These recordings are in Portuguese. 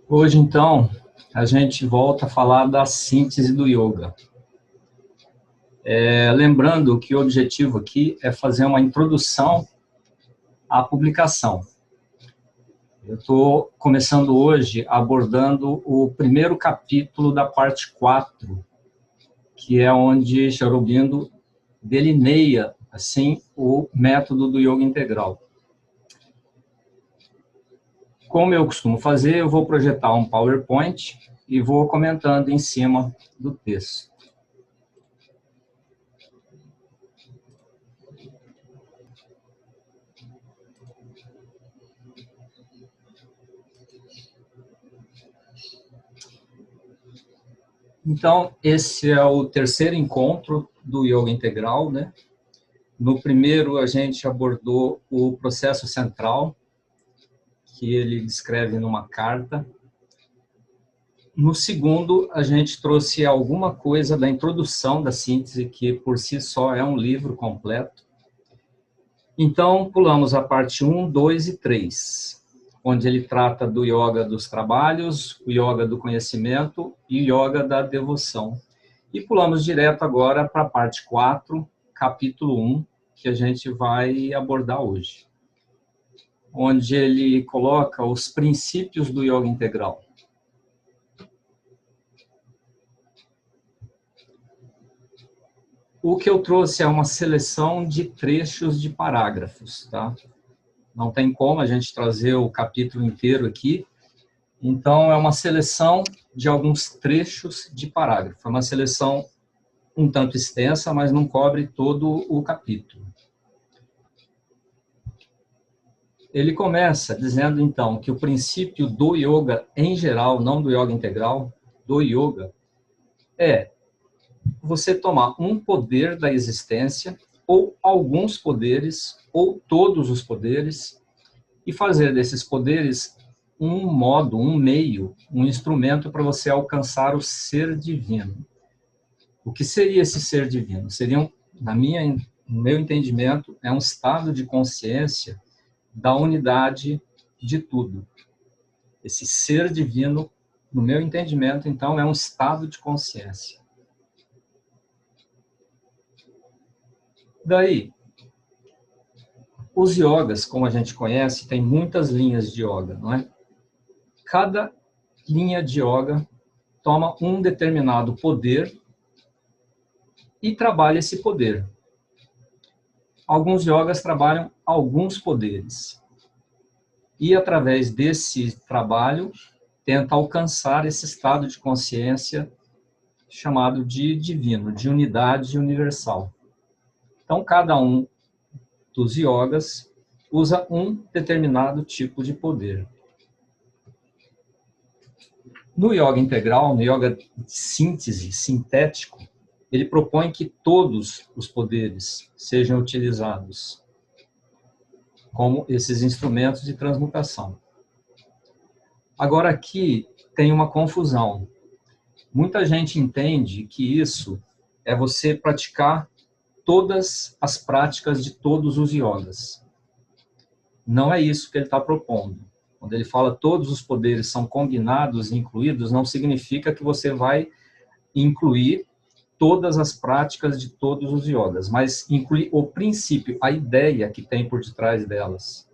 Hoje, então, a gente volta a falar da síntese do yoga. Lembrando que o objetivo aqui é fazer uma introdução à publicação. Eu estou começando hoje abordando o primeiro capítulo da parte 4, que é onde Sri Aurobindo delineia, assim, o método do yoga integral. Como eu costumo fazer, eu vou projetar um PowerPoint e vou comentando em cima do texto. Então, esse é o terceiro encontro do Yoga Integral, né? No primeiro, a gente abordou o processo central, que ele descreve numa carta. No segundo, a gente trouxe alguma coisa da introdução da síntese, que por si só é um livro completo. Então, pulamos a parte 1, 2 e 3, onde ele trata do yoga dos trabalhos, o yoga do conhecimento e o yoga da devoção. E pulamos direto agora para a parte 4, capítulo 1, que a gente vai abordar hoje, onde ele coloca os princípios do yoga integral. O que eu trouxe é uma seleção de trechos de parágrafos, tá? Não tem como a gente trazer o capítulo inteiro aqui, então é uma seleção de alguns trechos de parágrafo. É uma seleção um tanto extensa, mas não cobre todo o capítulo. Ele começa dizendo, então, que o princípio do yoga em geral, não do yoga integral, do yoga, é você tomar um poder da existência, ou alguns poderes, ou todos os poderes, e fazer desses poderes um modo, um meio, um instrumento para você alcançar o ser divino. O que seria esse ser divino? Seria, no meu entendimento, é um estado de consciência da unidade de tudo. Esse ser divino, no meu entendimento, então, é um estado de consciência. Daí, os yogas, como a gente conhece, tem muitas linhas de yoga, não é? Cada linha de yoga toma um determinado poder e trabalha esse poder. Alguns yogas trabalham alguns poderes. E, através desse trabalho, tenta alcançar esse estado de consciência chamado de divino, de unidade universal. Então, cada um dos yogas usa um determinado tipo de poder. No yoga integral, no yoga de síntese, sintético, ele propõe que todos os poderes sejam utilizados como esses instrumentos de transmutação. Agora, aqui tem uma confusão. Muita gente entende que isso é você praticar todas as práticas de todos os yogas. Não é isso que ele está propondo. Quando ele fala todos os poderes são combinados e incluídos, não significa que você vai incluir todas as práticas de todos os yogas, mas incluir o princípio, a ideia que tem por detrás delas.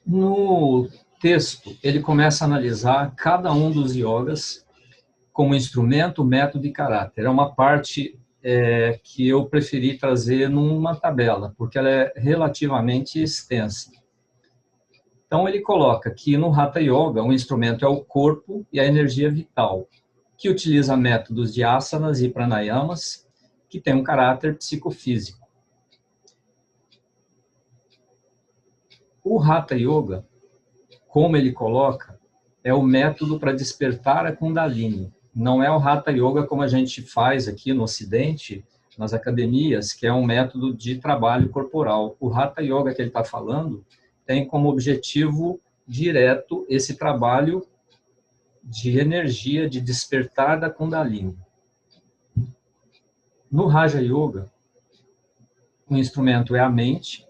No texto, ele começa a analisar cada um dos yogas como instrumento, método e caráter. É uma parte que eu preferi trazer numa tabela, porque ela é relativamente extensa. Então, ele coloca que no Hatha Yoga, o instrumento é o corpo e a energia vital, que utiliza métodos de asanas e pranayamas, que tem um caráter psicofísico. O Hatha Yoga, como ele coloca, é o método para despertar a Kundalini. Não é o Hatha Yoga como a gente faz aqui no Ocidente, nas academias, que é um método de trabalho corporal. O Hatha Yoga que ele está falando tem como objetivo direto esse trabalho de energia, de despertar da Kundalini. No Raja Yoga, O instrumento é a mente,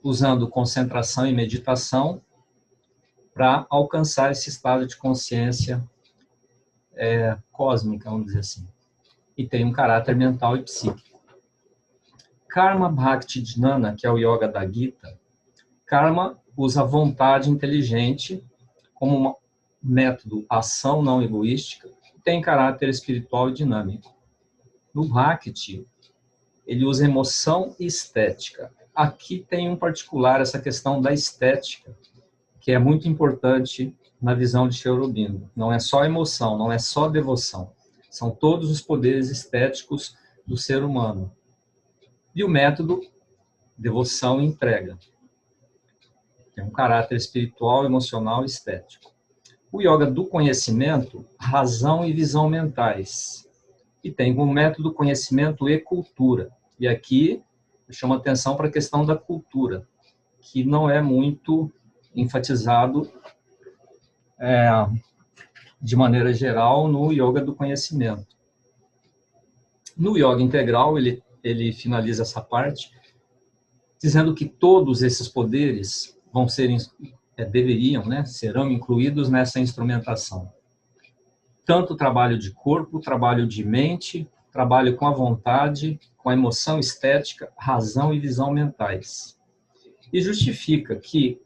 usando concentração e meditação para alcançar esse estado de consciência cósmica, vamos dizer assim. E tem um caráter mental e psíquico. Karma Bhakti Jnana, que é o yoga da Gita, Karma usa a vontade inteligente como um método, ação não egoística, que tem caráter espiritual e dinâmico. No Bhakti, ele usa emoção e estética. Aqui tem um particular essa questão da estética, que é muito importante na visão de Sri Aurobindo. Não é só emoção, não é só devoção. São todos os poderes estéticos do ser humano. E o método, devoção e entrega. Tem um caráter espiritual, emocional e estético. O yoga do conhecimento, razão e visão mentais. E tem como método conhecimento e cultura. E aqui eu chamo a atenção para a questão da cultura, que não é muito enfatizado de maneira geral no yoga do conhecimento. No yoga integral, ele finaliza essa parte dizendo que todos esses poderes vão ser, deveriam, né, serão incluídos nessa instrumentação. Tanto trabalho de corpo, trabalho de mente, trabalho com a vontade, com a emoção estética, razão e visão mentais. E justifica que,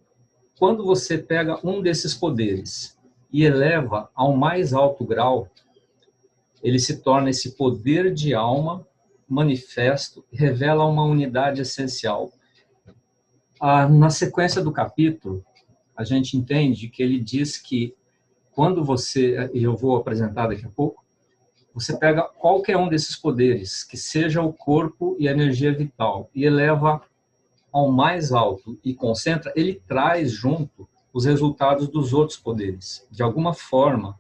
quando você pega um desses poderes e eleva ao mais alto grau, ele se torna esse poder de alma manifesto e revela uma unidade essencial. Na sequência do capítulo, a gente entende que ele diz que quando você, e eu vou apresentar daqui a pouco, você pega qualquer um desses poderes, que seja o corpo e a energia vital, e eleva ao mais alto e concentra, ele traz junto os resultados dos outros poderes. De alguma forma,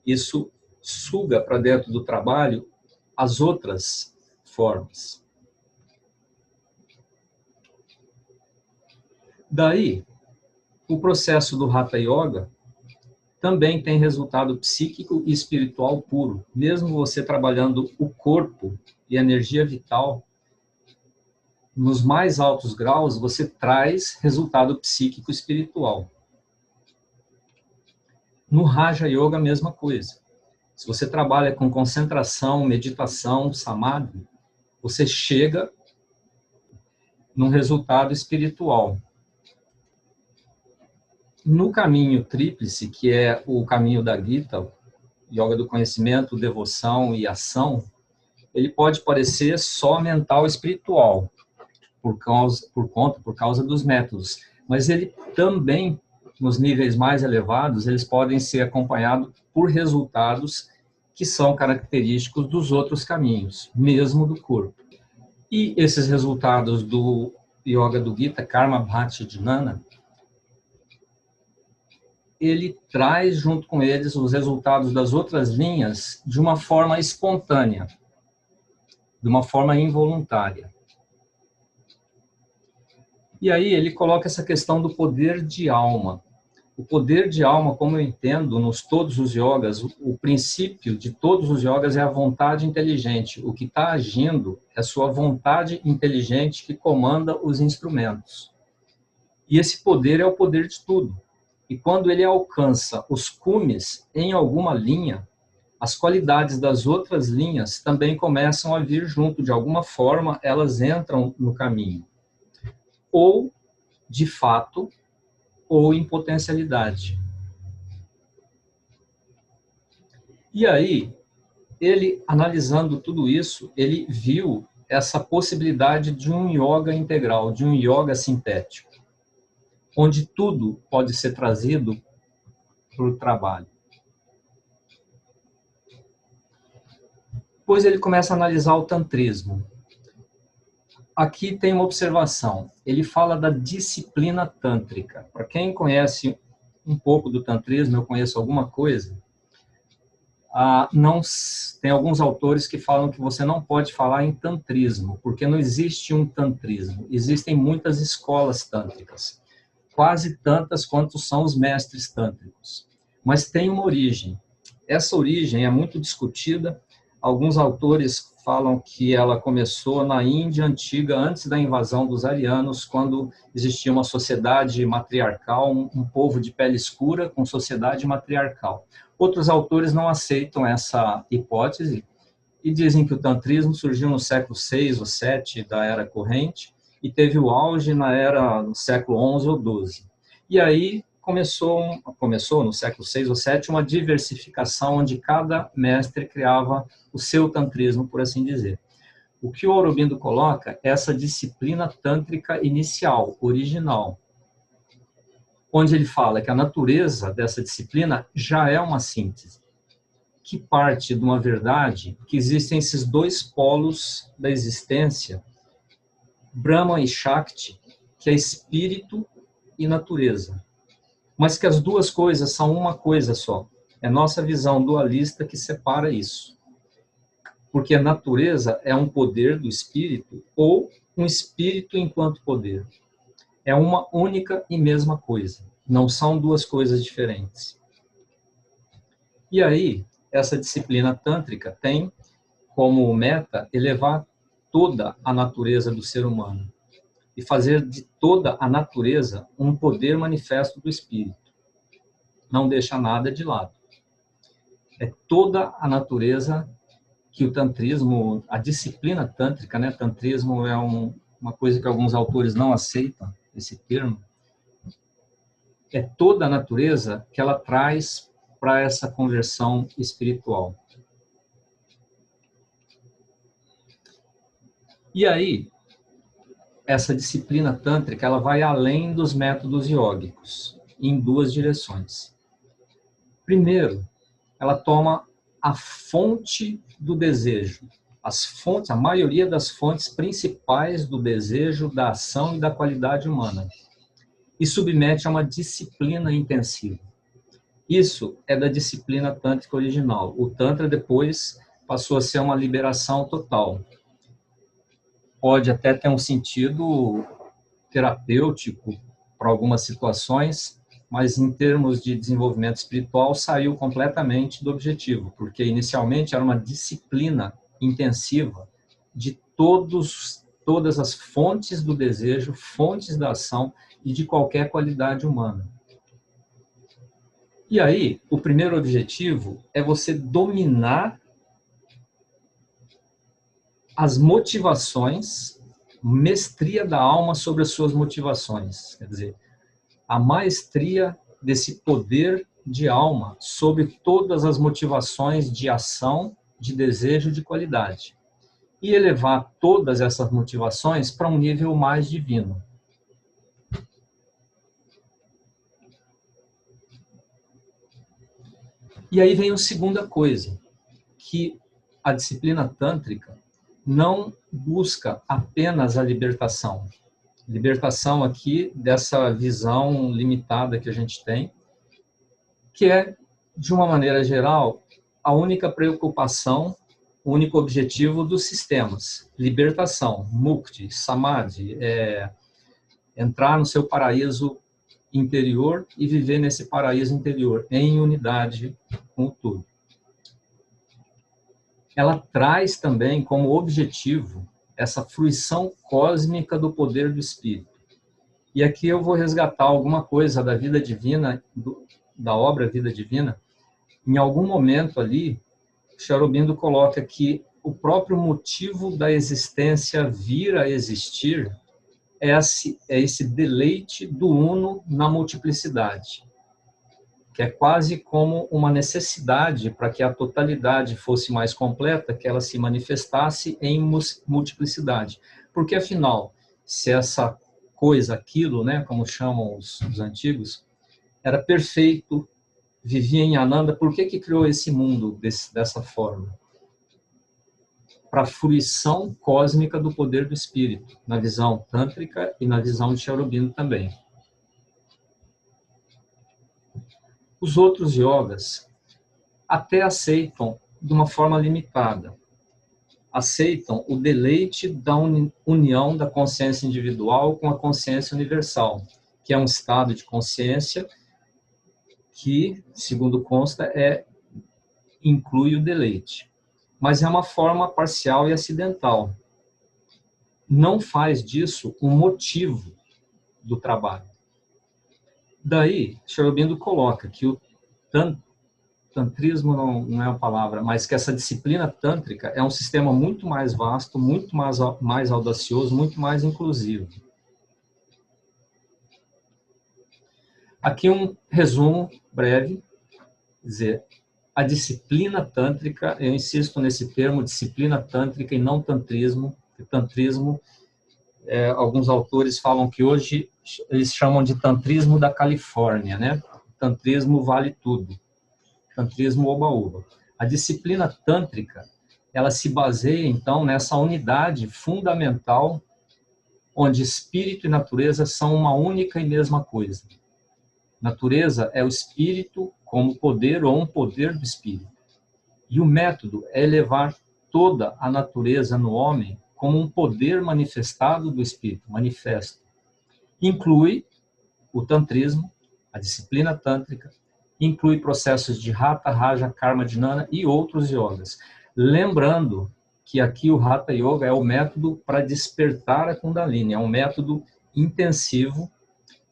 isso suga para dentro do trabalho as outras formas. Daí, o processo do Hatha Yoga também tem resultado psíquico e espiritual puro. Mesmo você trabalhando o corpo e a energia vital, nos mais altos graus, você traz resultado psíquico e espiritual. No Raja Yoga, a mesma coisa. Se você trabalha com concentração, meditação, samadhi, você chega num resultado espiritual. No caminho tríplice, que é o caminho da Gita, yoga do conhecimento, devoção e ação, ele pode parecer só mental e espiritual, por causa dos métodos. Mas ele também, nos níveis mais elevados, eles podem ser acompanhados por resultados que são característicos dos outros caminhos, mesmo do corpo. E esses resultados do yoga do Gita, Karma Bhakti Jnana, ele traz junto com eles os resultados das outras linhas de uma forma espontânea, de uma forma involuntária. E aí ele coloca essa questão do poder de alma. O poder de alma, como eu entendo, todos os yogas, o princípio de todos os yogas é a vontade inteligente. O que está agindo é a sua vontade inteligente que comanda os instrumentos. E esse poder é o poder de tudo. E quando ele alcança os cumes em alguma linha, as qualidades das outras linhas também começam a vir junto. De alguma forma, elas entram no caminho. Ou, de fato, ou em potencialidade. E aí, ele, analisando tudo isso, ele viu essa possibilidade de um yoga integral, de um yoga sintético, onde tudo pode ser trazido para o trabalho. Depois ele começa a analisar o tantrismo. Aqui tem uma observação. Ele fala da disciplina tântrica. Para quem conhece um pouco do tantrismo, eu conheço alguma coisa, tem alguns autores que falam que você não pode falar em tantrismo, porque não existe um tantrismo. Existem muitas escolas tântricas, quase tantas quanto são os mestres tântricos. Mas tem uma origem. Essa origem é muito discutida. Alguns autores falam que ela começou na Índia antiga, antes da invasão dos arianos, quando existia uma sociedade matriarcal, um povo de pele escura com sociedade matriarcal. Outros autores não aceitam essa hipótese e dizem que o tantrismo surgiu no século VI ou VII da Era Corrente e teve o auge no século XI ou XII. E aí começou no século VI ou VII uma diversificação onde cada mestre criava o seu tantrismo, por assim dizer. O que o Aurobindo coloca é essa disciplina tântrica inicial, original, onde ele fala que a natureza dessa disciplina já é uma síntese, que parte de uma verdade que existem esses dois polos da existência, Brahma e Shakti, que é espírito e natureza, mas que as duas coisas são uma coisa só. É nossa visão dualista que separa isso. Porque a natureza é um poder do espírito ou um espírito enquanto poder. É uma única e mesma coisa. Não são duas coisas diferentes. E aí, essa disciplina tântrica tem como meta elevar toda a natureza do ser humano e fazer de toda a natureza um poder manifesto do espírito. Não deixa nada de lado. É toda a natureza que o tantrismo, a disciplina tântrica, né? Tantrismo é uma coisa que alguns autores não aceitam, esse termo. É toda a natureza que ela traz para essa conversão espiritual. E aí, essa disciplina tântrica, ela vai além dos métodos iógicos, em duas direções. Primeiro, ela toma a fonte do desejo, a maioria das fontes principais do desejo, da ação e da qualidade humana, e submete a uma disciplina intensiva. Isso é da disciplina tântrica original. O Tantra depois passou a ser uma liberação total. Pode até ter um sentido terapêutico para algumas situações, mas em termos de desenvolvimento espiritual saiu completamente do objetivo, porque inicialmente era uma disciplina intensiva de todas as fontes do desejo, fontes da ação e de qualquer qualidade humana. E aí, o primeiro objetivo é você dominar as motivações, mestria da alma sobre as suas motivações, quer dizer, a maestria desse poder de alma sobre todas as motivações de ação, de desejo, de qualidade. E elevar todas essas motivações para um nível mais divino. E aí vem a segunda coisa, que a disciplina tântrica não busca apenas a libertação. Libertação aqui dessa visão limitada que a gente tem, que é, de uma maneira geral, a única preocupação, o único objetivo dos sistemas. Libertação, mukti, samadhi, entrar no seu paraíso interior e viver nesse paraíso interior, em unidade com o todo. Ela traz também como objetivo essa fruição cósmica do poder do Espírito. E aqui eu vou resgatar alguma coisa da vida divina, da obra Vida Divina. Em algum momento ali, Sri Aurobindo coloca que o próprio motivo da existência vir a existir é esse deleite do uno na multiplicidade, que é quase como uma necessidade para que a totalidade fosse mais completa, que ela se manifestasse em multiplicidade. Porque, afinal, se essa coisa, aquilo, né, como chamam os antigos, era perfeito, vivia em Ananda, por que criou esse mundo dessa forma? Para a fruição cósmica do poder do Espírito, na visão tântrica e na visão de Sri Aurobindo também. Os outros yogas até aceitam de uma forma limitada. Aceitam o deleite da união da consciência individual com a consciência universal, que é um estado de consciência que, segundo consta, inclui o deleite. mas é uma forma parcial e acidental. Não faz disso um motivo do trabalho. Daí, Sri Aurobindo coloca que o tantrismo não é uma palavra, mas que essa disciplina tântrica é um sistema muito mais vasto, muito mais audacioso, muito mais inclusivo. Aqui um resumo breve, dizer, a disciplina tântrica, eu insisto nesse termo, disciplina tântrica e não tantrismo, porque tantrismo, alguns autores falam que hoje eles chamam de tantrismo da Califórnia, né? Tantrismo vale tudo, tantrismo oba-oba. A disciplina tântrica, ela se baseia, então, nessa unidade fundamental, onde espírito e natureza são uma única e mesma coisa. Natureza é o espírito como poder ou um poder do espírito. E o método é elevar toda a natureza no homem como um poder manifestado do espírito, manifesto. Inclui o tantrismo, a disciplina tântrica, inclui processos de Hatha, Raja, Karma, Dhyana e outros yogas. Lembrando que aqui o Hatha Yoga é o método para despertar a Kundalini, é um método intensivo,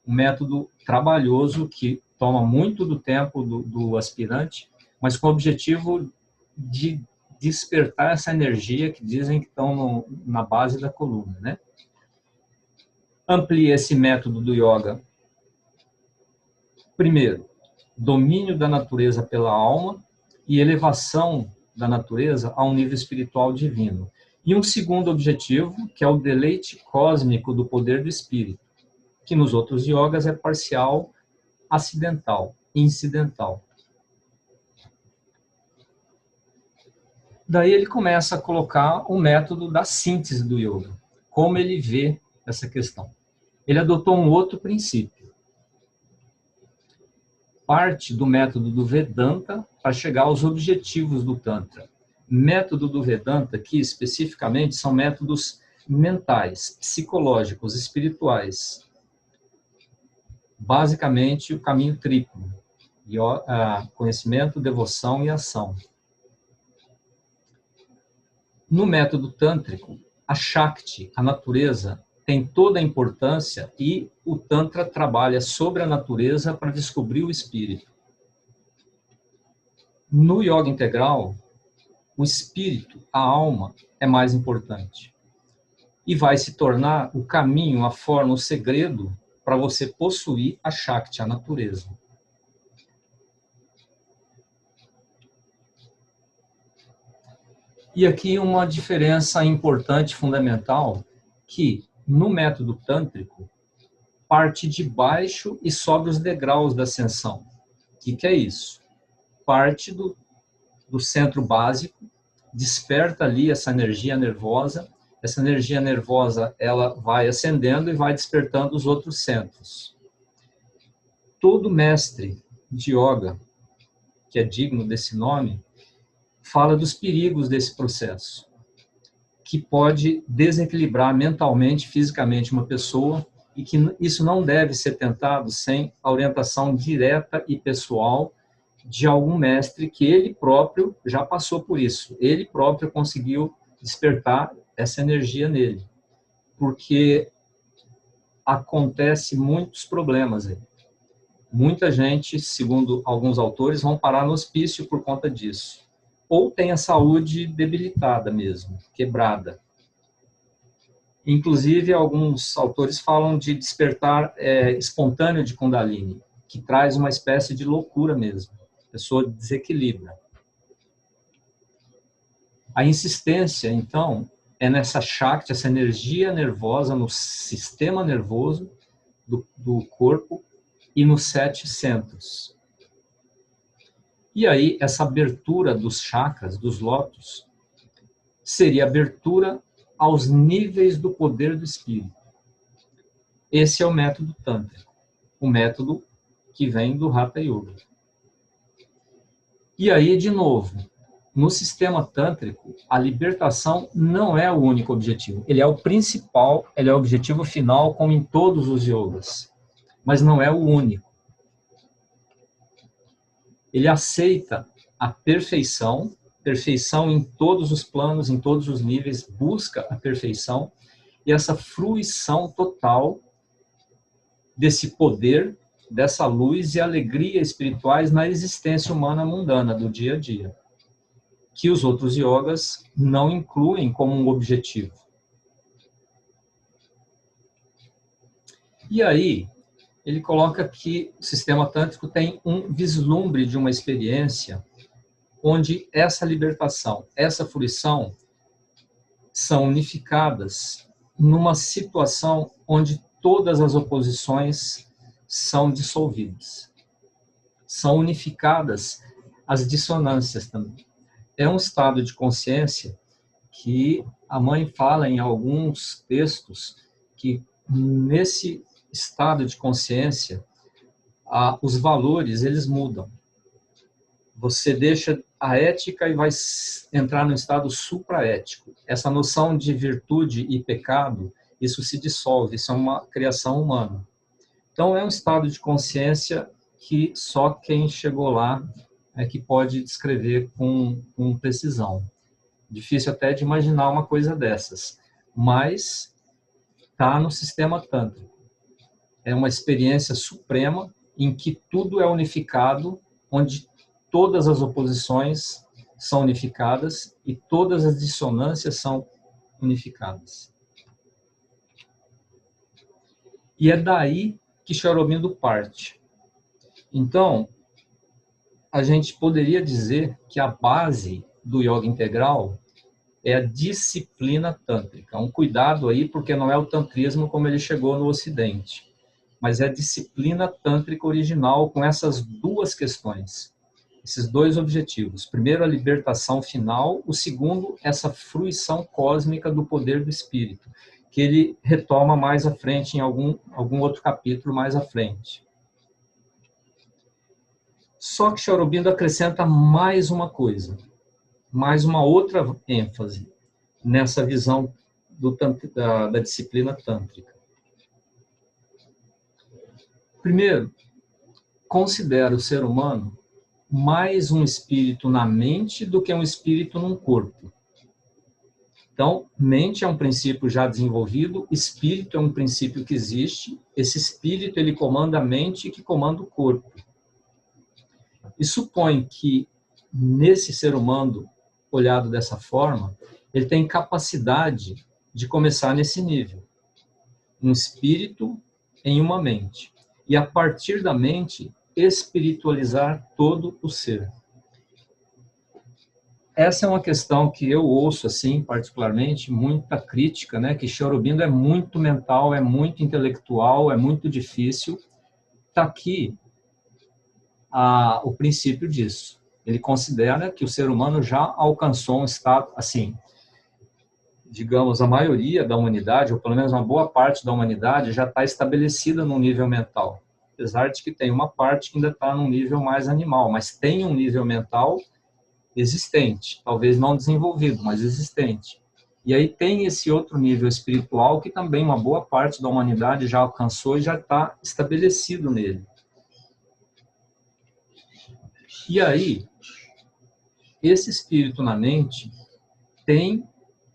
um método trabalhoso que toma muito do tempo do aspirante, mas com o objetivo de despertar essa energia que dizem que estão na base da coluna, né? Amplia esse método do yoga. Primeiro, domínio da natureza pela alma e elevação da natureza a um nível espiritual divino. E um segundo objetivo, que é o deleite cósmico do poder do espírito, que nos outros yogas é parcial, acidental, incidental. Daí ele começa a colocar o método da síntese do yoga, como ele vê essa questão. Ele adotou um outro princípio. Parte do método do Vedanta para chegar aos objetivos do Tantra. Método do Vedanta, que especificamente são métodos mentais, psicológicos, espirituais. Basicamente, o caminho triplo: conhecimento, devoção e ação. No método tântrico, a Shakti, a natureza, tem toda a importância e o Tantra trabalha sobre a natureza para descobrir o espírito. No yoga integral, o espírito, a alma, é mais importante. E vai se tornar o caminho, a forma, o segredo para você possuir a Shakti, a natureza. E aqui uma diferença importante, fundamental, que no método tântrico parte de baixo e sobe os degraus da ascensão. O que é isso? Parte do centro básico, desperta ali essa energia nervosa ela vai ascendendo e vai despertando os outros centros. Todo mestre de yoga, que é digno desse nome, fala dos perigos desse processo, que pode desequilibrar mentalmente, fisicamente uma pessoa, e que isso não deve ser tentado sem a orientação direta e pessoal de algum mestre que ele próprio já passou por isso. Ele próprio conseguiu despertar essa energia nele. Porque acontece muitos problemas aí. Muita gente, segundo alguns autores, vão parar no hospício por conta disso. Ou tem a saúde debilitada mesmo, quebrada. Inclusive, alguns autores falam de despertar espontâneo de Kundalini, que traz uma espécie de loucura mesmo. A pessoa desequilibra. A insistência, então, é nessa Shakti, essa energia nervosa no sistema nervoso do corpo e nos 7 centros. E aí, essa abertura dos chakras, dos lótus, seria abertura aos níveis do poder do espírito. Esse é o método tântrico, o método que vem do Hatha Yoga. E aí, de novo, no sistema tântrico, a libertação não é o único objetivo. Ele é o principal, ele é o objetivo final, como em todos os yogas. Mas não é o único. Ele aceita a perfeição, perfeição em todos os planos, em todos os níveis, busca a perfeição, e essa fruição total desse poder, dessa luz e alegria espirituais na existência humana mundana do dia a dia, que os outros yogas não incluem como um objetivo. E aí, ele coloca que o sistema tântrico tem um vislumbre de uma experiência onde essa libertação, essa fruição são unificadas numa situação onde todas as oposições são dissolvidas. São unificadas as dissonâncias também. É um estado de consciência que a mãe fala em alguns textos que nesse estado de consciência os valores eles mudam. Você deixa a ética e vai entrar no estado supraético. Essa noção de virtude e pecado, isso se dissolve, isso é uma criação humana. Então, é um estado de consciência que só quem chegou lá é que pode descrever com precisão. Difícil até de imaginar uma coisa dessas, mas está no sistema tântrico. É uma experiência suprema em que tudo é unificado, onde todas as oposições são unificadas e todas as dissonâncias são unificadas. E é daí que Sri Aurobindo parte. Então, a gente poderia dizer que a base do yoga integral é a disciplina tântrica. Um cuidado aí, porque não é o tantrismo como ele chegou no Ocidente, mas é a disciplina tântrica original com essas duas questões. Esses dois objetivos. Primeiro, a libertação final. O segundo, essa fruição cósmica do poder do espírito, que ele retoma mais à frente, em algum outro capítulo mais à frente. Só que Sri Aurobindo acrescenta mais uma coisa, mais uma outra ênfase nessa visão da disciplina tântrica. Primeiro, considera o ser humano mais um espírito na mente do que um espírito num corpo. Então, mente é um princípio já desenvolvido, espírito é um princípio que existe, esse espírito ele comanda a mente que comanda o corpo. E supõe que nesse ser humano, olhado dessa forma, ele tem capacidade de começar nesse nível. Um espírito em uma mente. E a partir da mente, espiritualizar todo o ser. Essa é uma questão que eu ouço, assim, particularmente, muita crítica, né? Que Sri Aurobindo é muito mental, é muito intelectual, é muito difícil. Está aqui o princípio disso. Ele considera que o ser humano já alcançou um estado, assim, digamos, a maioria da humanidade, ou pelo menos uma boa parte da humanidade, já está estabelecida num nível mental. Apesar de que tem uma parte que ainda está num nível mais animal, mas tem um nível mental existente, talvez não desenvolvido, mas existente. E aí tem esse outro nível espiritual que também uma boa parte da humanidade já alcançou e já está estabelecido nele. E aí, esse espírito na mente tem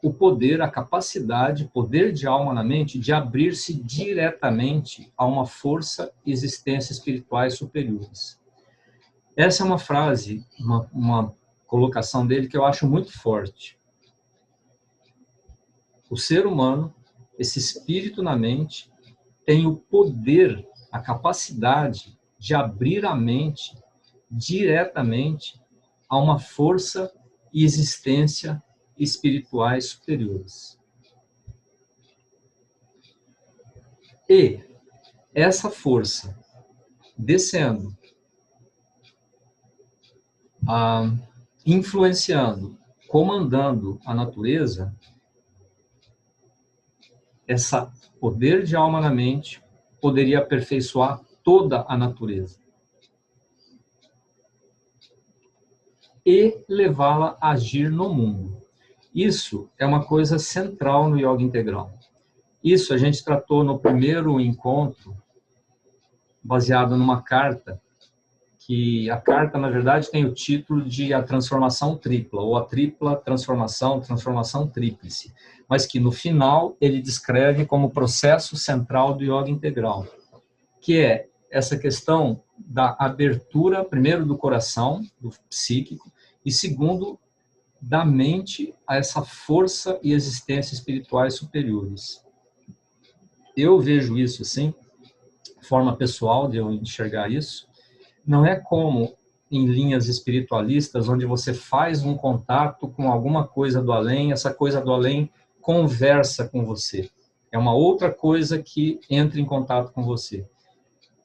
o poder, a capacidade, poder de alma na mente, de abrir-se diretamente a uma força e existência espirituais superiores. Essa é uma frase, uma colocação dele que eu acho muito forte. O ser humano, esse espírito na mente, tem o poder, a capacidade de abrir a mente diretamente a uma força e existência espirituais superiores. E essa força descendo, influenciando, comandando a natureza, esse poder de alma na mente poderia aperfeiçoar toda a natureza e levá-la a agir no mundo. Isso é uma coisa central no yoga integral. Isso a gente tratou no primeiro encontro, baseado numa carta que a carta, na verdade, tem o título de A Transformação Tripla, ou A Tripla Transformação, Transformação Tríplice, mas que no final ele descreve como processo central do yoga integral, que é essa questão da abertura, primeiro, do coração, do psíquico, e segundo, da mente a essa força e existência espirituais superiores. Eu vejo isso assim, forma pessoal de eu enxergar isso. Não é como em linhas espiritualistas, onde você faz um contato com alguma coisa do além, essa coisa do além conversa com você. É uma outra coisa que entra em contato com você.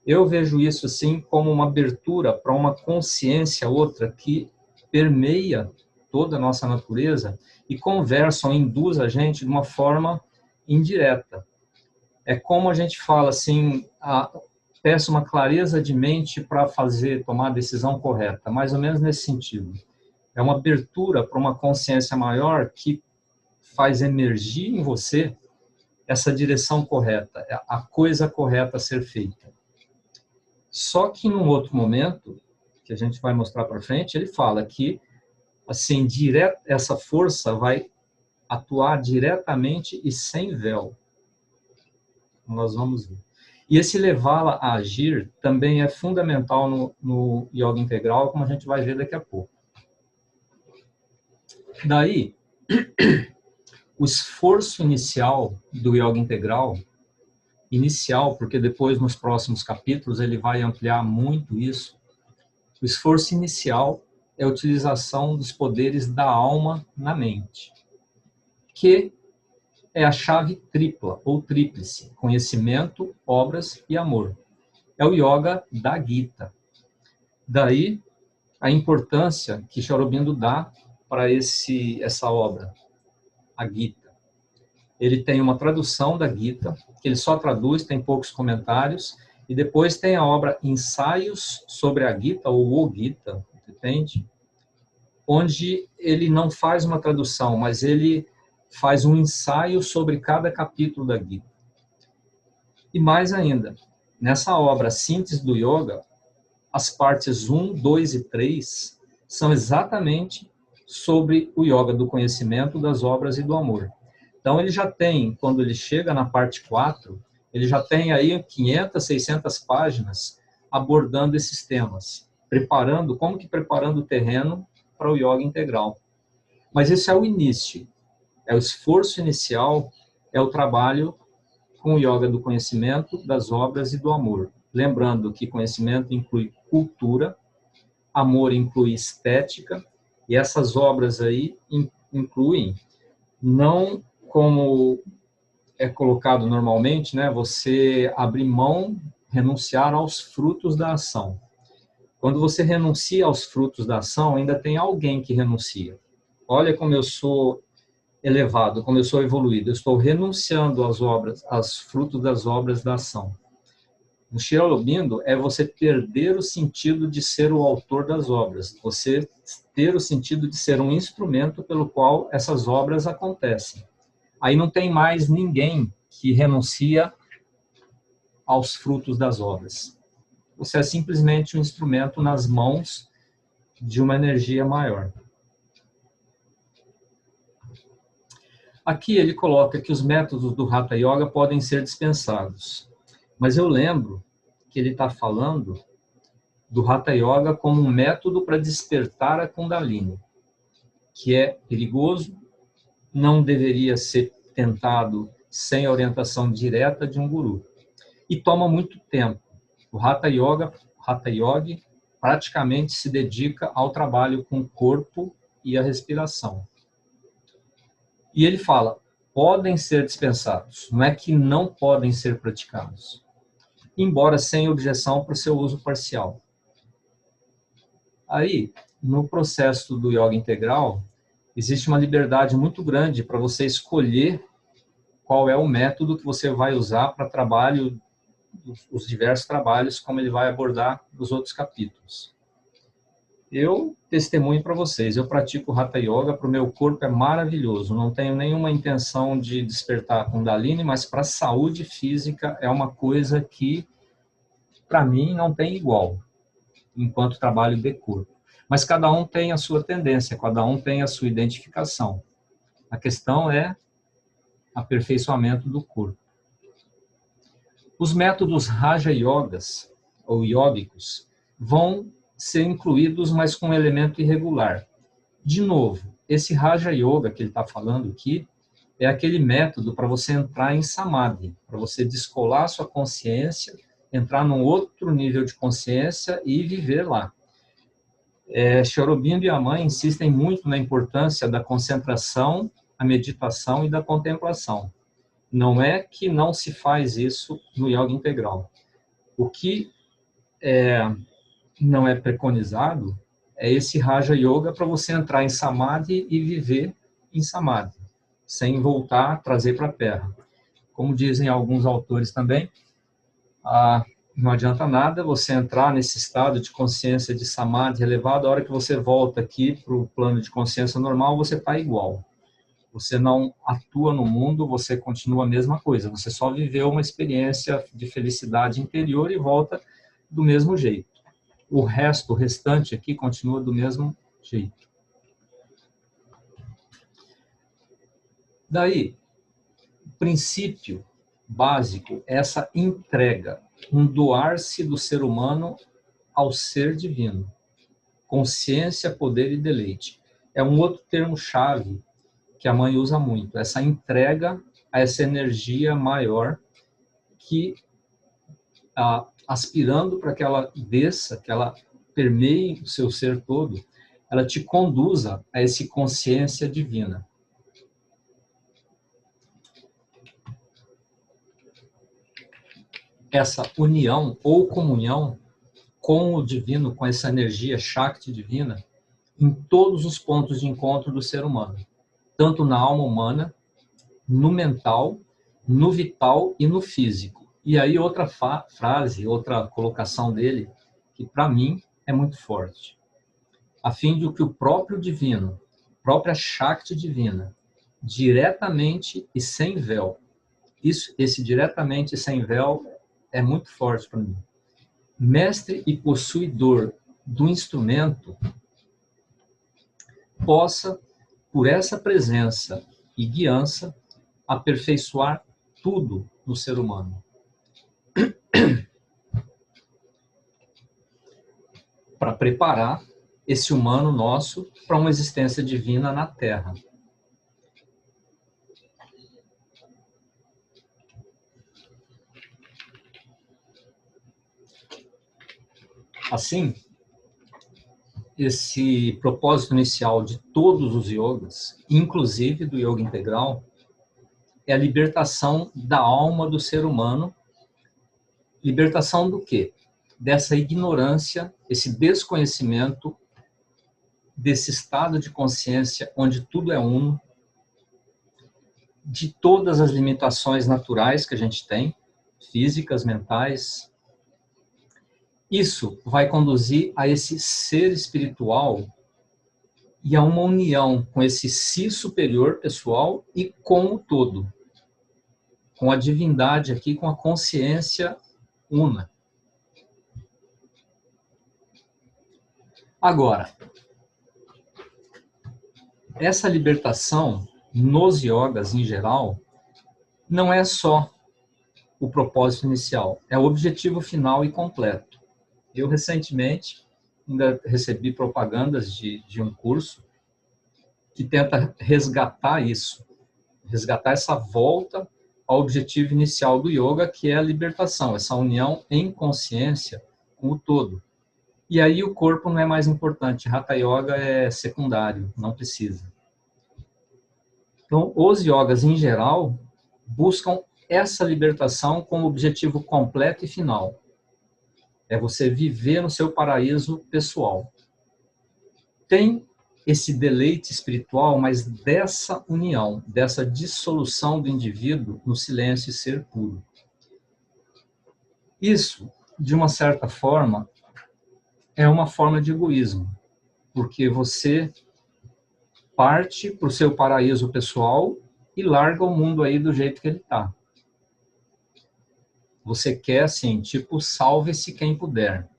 Eu vejo isso assim como uma abertura para uma consciência outra que permeia toda a nossa natureza e conversa ou induz a gente de uma forma indireta. É como a gente fala assim, peço uma clareza de mente para tomar a decisão correta, mais ou menos nesse sentido. É uma abertura para uma consciência maior que faz emergir em você essa direção correta, a coisa correta a ser feita. Só que num outro momento, que a gente vai mostrar para frente, ele fala que assim, essa força vai atuar diretamente e sem véu. Nós vamos ver. E esse levá-la a agir também é fundamental no yoga integral, como a gente vai ver daqui a pouco. Daí, o esforço inicial do yoga integral, porque depois nos próximos capítulos ele vai ampliar muito isso, o esforço inicial é a utilização dos poderes da alma na mente, que é a chave tripla ou tríplice, conhecimento, obras e amor. É o yoga da Gita. Daí a importância que Sri Aurobindo dá para essa obra, a Gita. Ele tem uma tradução da Gita, que ele só traduz, tem poucos comentários, e depois tem a obra Ensaios sobre a Gita, ou o Gita, entende? Onde ele não faz uma tradução, mas ele faz um ensaio sobre cada capítulo da Gita. E mais ainda, nessa obra Síntese do Yoga, as partes 1, 2 e 3 são exatamente sobre o yoga do conhecimento, das obras e do amor. Então ele já tem, quando ele chega na parte 4, ele já tem aí 500, 600 páginas abordando esses temas, preparando o terreno para o yoga integral. Mas esse é o início, é o esforço inicial, é o trabalho com o yoga do conhecimento, das obras e do amor. Lembrando que conhecimento inclui cultura, amor inclui estética, e essas obras aí incluem, não como é colocado normalmente, né, você abrir mão, renunciar aos frutos da ação. Quando você renuncia aos frutos da ação, ainda tem alguém que renuncia. Olha como eu sou elevado, como eu sou evoluído. Eu estou renunciando às obras, aos frutos das obras da ação. No Sri Aurobindo é você perder o sentido de ser o autor das obras, você ter o sentido de ser um instrumento pelo qual essas obras acontecem. Aí não tem mais ninguém que renuncia aos frutos das obras. Você é simplesmente um instrumento nas mãos de uma energia maior. Aqui ele coloca que os métodos do Hatha Yoga podem ser dispensados. Mas eu lembro que ele está falando do Hatha Yoga como um método para despertar a Kundalini, que é perigoso, não deveria ser tentado sem a orientação direta de um guru. E toma muito tempo. O Hatha Yoga praticamente se dedica ao trabalho com o corpo e a respiração. E ele fala, podem ser dispensados, não é que não podem ser praticados, embora sem objeção para o seu uso parcial. Aí, no processo do yoga integral, existe uma liberdade muito grande para você escolher qual é o método que você vai usar para trabalho, os diversos trabalhos, como ele vai abordar nos outros capítulos. Eu testemunho para vocês, eu pratico Hatha Yoga, para o meu corpo é maravilhoso, não tenho nenhuma intenção de despertar a Kundalini, mas para a saúde física é uma coisa que, para mim, não tem igual. enquanto trabalho de corpo. Mas cada um tem a sua tendência, cada um tem a sua identificação. A questão é aperfeiçoamento do corpo. Os métodos Raja Yogas, ou yógicos, vão ser incluídos, mas com um elemento irregular. De novo, esse Raja Yoga que ele está falando aqui é aquele método para você entrar em Samadhi, para você descolar sua consciência, entrar num outro nível de consciência e viver lá. Sri Aurobindo e a mãe insistem muito na importância da concentração, a meditação e da contemplação. Não é que não se faz isso no yoga integral. O que não é preconizado é esse Raja Yoga para você entrar em Samadhi e viver em Samadhi, sem voltar, trazer para a Terra. Como dizem alguns autores também, não adianta nada você entrar nesse estado de consciência de Samadhi elevado, a hora que você volta aqui para o plano de consciência normal, você está igual. Você não atua no mundo, você continua a mesma coisa. Você só viveu uma experiência de felicidade interior e volta do mesmo jeito. O restante aqui continua do mesmo jeito. Daí, o princípio básico é essa entrega, um doar-se do ser humano ao ser divino. Consciência, poder e deleite. É um outro termo-chave que a mãe usa muito, essa entrega a essa energia maior que, aspirando para que ela desça, que ela permeie o seu ser todo, ela te conduza a essa consciência divina. Essa união ou comunhão com o divino, com essa energia Shakti divina, em todos os pontos de encontro do ser humano. Tanto na alma humana, no mental, no vital e no físico. E aí outra frase, outra colocação dele, que para mim é muito forte. A fim de que o próprio divino, própria Shakti divina, diretamente e sem véu. Esse diretamente e sem véu é muito forte para mim. Mestre e possuidor do instrumento, possa, por essa presença e guiança, aperfeiçoar tudo no ser humano. Para preparar esse humano nosso para uma existência divina na Terra. Assim, esse propósito inicial de todos os yogas, inclusive do yoga integral, é a libertação da alma do ser humano. Libertação do quê? Dessa ignorância, esse desconhecimento, desse estado de consciência onde tudo é uno, de todas as limitações naturais que a gente tem, físicas, mentais. Isso vai conduzir a esse ser espiritual e a uma união com esse si superior pessoal e com o todo. Com a divindade aqui, com a consciência una. Agora, essa libertação nos yogas em geral não é só o propósito inicial, é o objetivo final e completo. Eu recentemente ainda recebi propagandas de um curso que tenta resgatar isso, resgatar essa volta ao objetivo inicial do yoga, que é a libertação, essa união em consciência com o todo. E aí o corpo não é mais importante, Hatha Yoga é secundário, não precisa. Então, os yogas em geral buscam essa libertação como objetivo completo e final. É você viver no seu paraíso pessoal. Tem esse deleite espiritual, mas dessa união, dessa dissolução do indivíduo no silêncio e ser puro. Isso, de uma certa forma, é uma forma de egoísmo, porque você parte para o seu paraíso pessoal e larga o mundo aí do jeito que ele está. Você quer, assim, tipo, salve-se quem puder.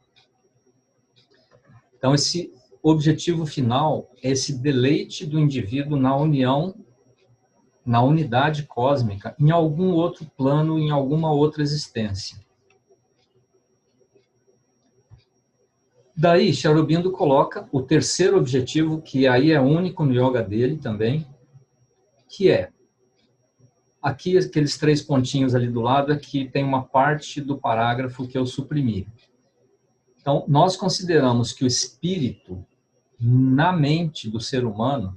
Então, esse objetivo final é esse deleite do indivíduo na união, na unidade cósmica, em algum outro plano, em alguma outra existência. Daí, Sri Aurobindo coloca o terceiro objetivo, que aí é único no yoga dele também, que é, aqui aqueles 3 pontinhos ali do lado, aqui tem uma parte do parágrafo que eu suprimi. Então, nós consideramos que o espírito, na mente do ser humano,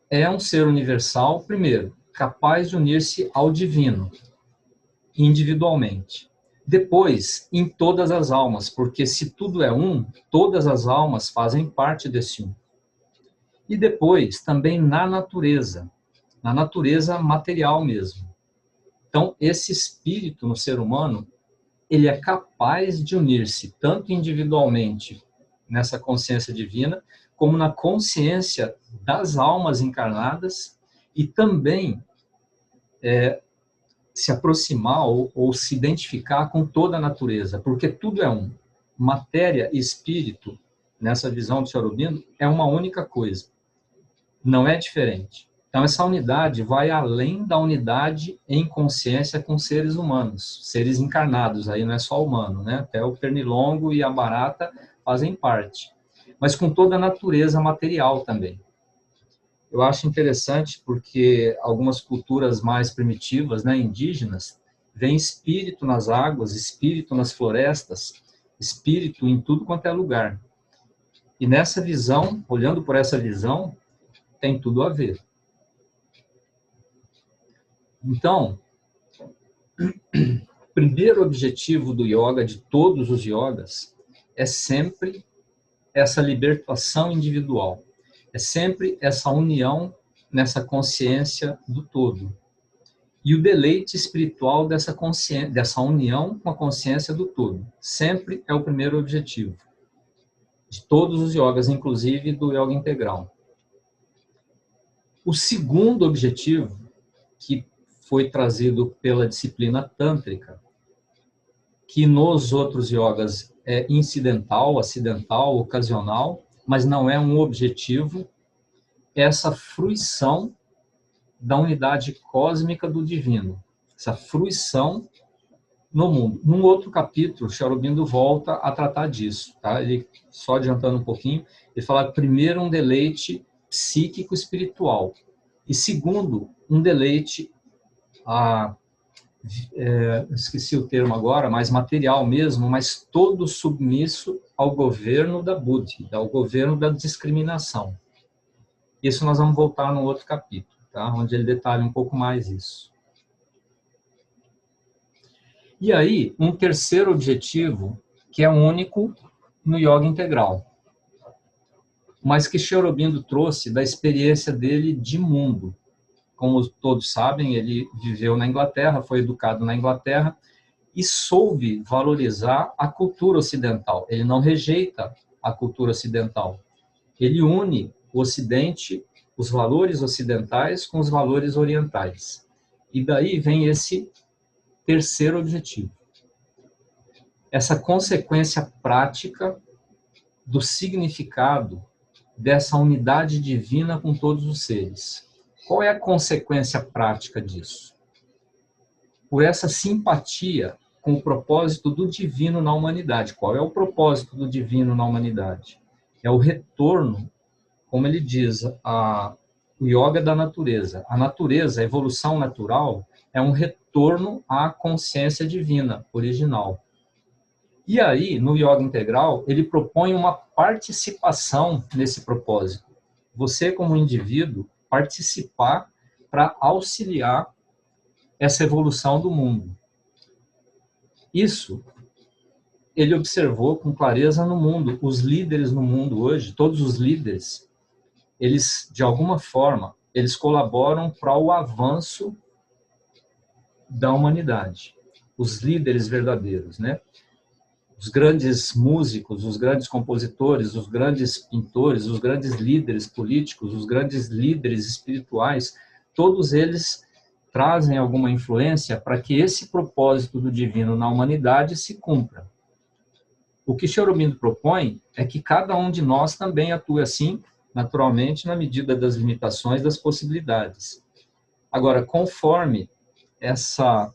é um ser universal, primeiro, capaz de unir-se ao divino, individualmente. Depois, em todas as almas, porque se tudo é um, todas as almas fazem parte desse um. E depois, também na natureza material mesmo. Então, esse espírito no ser humano, ele é capaz de unir-se tanto individualmente nessa consciência divina, como na consciência das almas encarnadas e também se aproximar ou se identificar com toda a natureza, porque tudo é um. Matéria e espírito, nessa visão de Sri Aurobindo, é uma única coisa. Não é diferente. Então, essa unidade vai além da unidade em consciência com seres humanos, seres encarnados, aí não é só humano, né? Até o pernilongo e a barata fazem parte. Mas com toda a natureza material também. Eu acho interessante porque algumas culturas mais primitivas, né, indígenas, veem espírito nas águas, espírito nas florestas, espírito em tudo quanto é lugar. E nessa visão, olhando por essa visão, tem tudo a ver. Então, o primeiro objetivo do yoga, de todos os yogas, é sempre essa libertação individual. É sempre essa união nessa consciência do todo. E o deleite espiritual dessa consciência, dessa união com a consciência do todo. Sempre é o primeiro objetivo. De todos os yogas, inclusive do yoga integral. O segundo objetivo, que foi trazido pela disciplina tântrica, que nos outros yogas é incidental, acidental, ocasional, mas não é um objetivo, é essa fruição da unidade cósmica do divino, essa fruição no mundo. Num outro capítulo, Sri Aurobindo volta a tratar disso, tá? Ele, só adiantando um pouquinho, ele fala primeiro um deleite psíquico espiritual e segundo um deleite esqueci o termo agora, mais material mesmo, mas todo submisso ao governo da Buddhi, ao governo da discriminação. Isso nós vamos voltar no outro capítulo, tá? Onde ele detalha um pouco mais isso. E aí, um terceiro objetivo, que é único no yoga integral, mas que Sri Aurobindo trouxe da experiência dele de mundo. Como todos sabem, ele viveu na Inglaterra, foi educado na Inglaterra e soube valorizar a cultura ocidental. Ele não rejeita a cultura ocidental. Ele une o Ocidente, os valores ocidentais com os valores orientais. E daí vem esse terceiro objetivo. Essa consequência prática do significado dessa unidade divina com todos os seres. Qual é a consequência prática disso? Por essa simpatia com o propósito do divino na humanidade. Qual é o propósito do divino na humanidade? É o retorno, como ele diz, o yoga da natureza. A natureza, a evolução natural, é um retorno à consciência divina original. E aí, no yoga integral, ele propõe uma participação nesse propósito. Você, como indivíduo, participar para auxiliar essa evolução do mundo. Isso ele observou com clareza no mundo. Os líderes no mundo hoje, todos os líderes, eles, de alguma forma, eles colaboram para o avanço da humanidade. Os líderes verdadeiros, né? Os grandes músicos, os grandes compositores, os grandes pintores, os grandes líderes políticos, os grandes líderes espirituais, todos eles trazem alguma influência para que esse propósito do divino na humanidade se cumpra. O que Sri Aurobindo propõe é que cada um de nós também atue assim, naturalmente, na medida das limitações, das possibilidades. Agora, conforme essa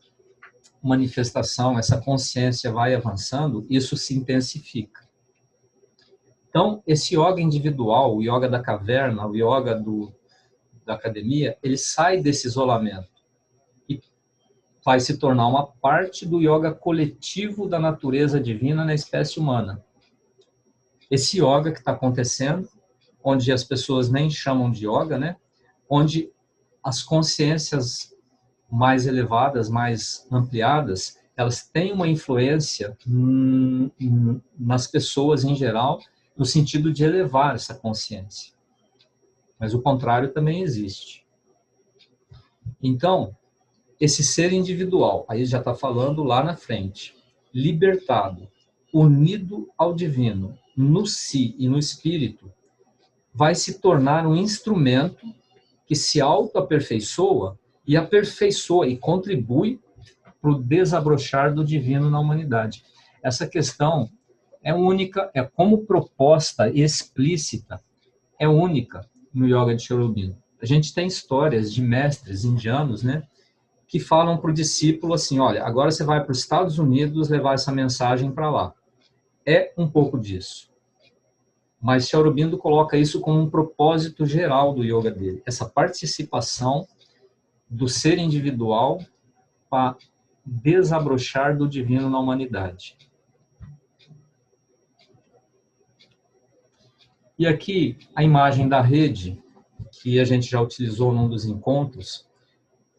manifestação, essa consciência vai avançando, isso se intensifica. Então, esse yoga individual, o yoga da caverna, o yoga da academia, ele sai desse isolamento e vai se tornar uma parte do yoga coletivo da natureza divina na espécie humana. Esse yoga que está acontecendo, onde as pessoas nem chamam de yoga, né? Onde as consciências mais elevadas, mais ampliadas, elas têm uma influência nas pessoas em geral, no sentido de elevar essa consciência. Mas o contrário também existe. Então, esse ser individual, aí já está falando lá na frente, libertado, unido ao divino, no si e no espírito, vai se tornar um instrumento que se auto-aperfeiçoa e aperfeiçoa e contribui para o desabrochar do divino na humanidade. Essa questão é única, é como proposta explícita, é única no yoga de Sri Aurobindo. A gente tem histórias de mestres indianos, né, que falam para o discípulo assim, olha, agora você vai para os Estados Unidos levar essa mensagem para lá. É um pouco disso. Mas Sri Aurobindo coloca isso como um propósito geral do yoga dele, essa participação do ser individual para desabrochar do divino na humanidade. E aqui a imagem da rede, que a gente já utilizou num dos encontros.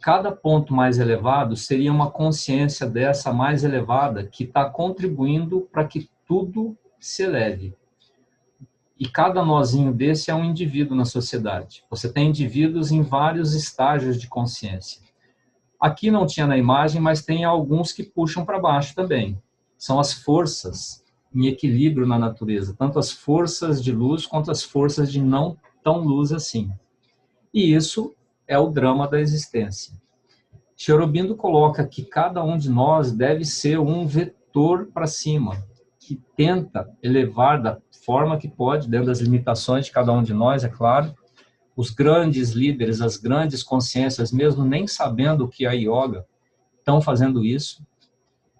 Cada ponto mais elevado seria uma consciência dessa mais elevada que está contribuindo para que tudo se eleve. E cada nozinho desse é um indivíduo na sociedade. Você tem indivíduos em vários estágios de consciência. Aqui não tinha na imagem, mas tem alguns que puxam para baixo também. São as forças em equilíbrio na natureza, tanto as forças de luz quanto as forças de não tão luz assim. E isso é o drama da existência. Sri Aurobindo coloca que cada um de nós deve ser um vetor para cima, que tenta elevar da forma que pode, dentro das limitações de cada um de nós, é claro. Os grandes líderes, as grandes consciências, mesmo nem sabendo o que é yoga, estão fazendo isso.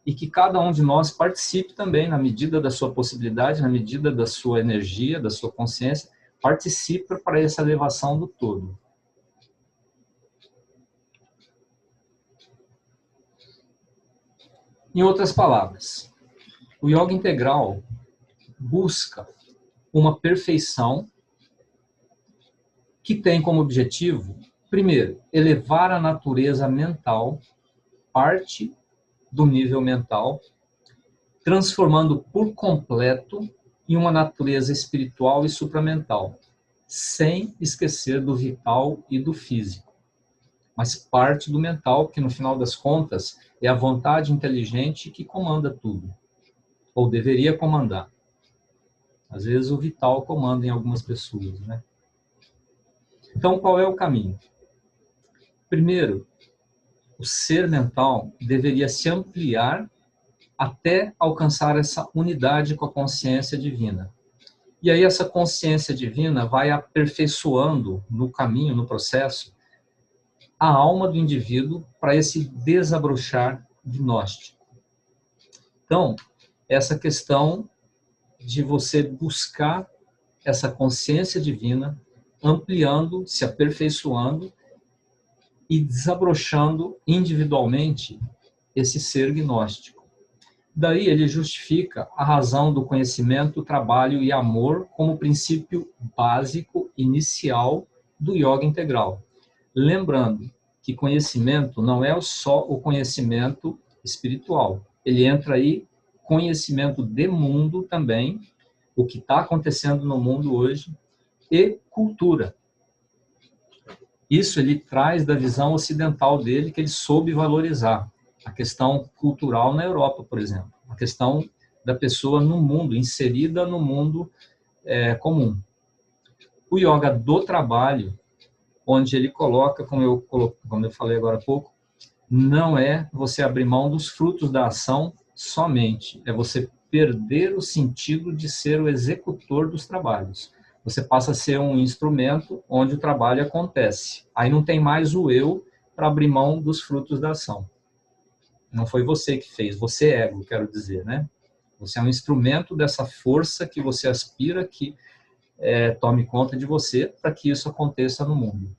E que cada um de nós participe também, na medida da sua possibilidade, na medida da sua energia, da sua consciência, participe para essa elevação do todo. Em outras palavras, o yoga integral busca uma perfeição que tem como objetivo, primeiro, elevar a natureza mental, parte do nível mental, transformando por completo em uma natureza espiritual e supramental, sem esquecer do vital e do físico. Mas parte do mental, que no final das contas é a vontade inteligente que comanda tudo, ou deveria comandar. Às vezes o vital comanda em algumas pessoas, né? Então, qual é o caminho? Primeiro, o ser mental deveria se ampliar até alcançar essa unidade com a consciência divina. E aí essa consciência divina vai aperfeiçoando no caminho, no processo, a alma do indivíduo para esse desabrochar gnóstico. Então, essa questão de você buscar essa consciência divina, ampliando, se aperfeiçoando e desabrochando individualmente esse ser gnóstico. Daí ele justifica a razão do conhecimento, trabalho e amor como princípio básico, inicial do yoga integral. Lembrando que conhecimento não é só o conhecimento espiritual. Ele entra aí conhecimento de mundo também, o que está acontecendo no mundo hoje, e cultura. Isso ele traz da visão ocidental dele, que ele soube valorizar. A questão cultural na Europa, por exemplo. A questão da pessoa no mundo, inserida no mundo comum. O yoga do trabalho, onde ele coloca, como eu falei agora há pouco, não é você abrir mão dos frutos da ação somente. É você perder o sentido de ser o executor dos trabalhos. Você passa a ser um instrumento onde o trabalho acontece. Aí não tem mais o eu para abrir mão dos frutos da ação. Não foi você que fez, você é ego, quero dizer, né? Você é um instrumento dessa força que você aspira que tome conta de você para que isso aconteça no mundo.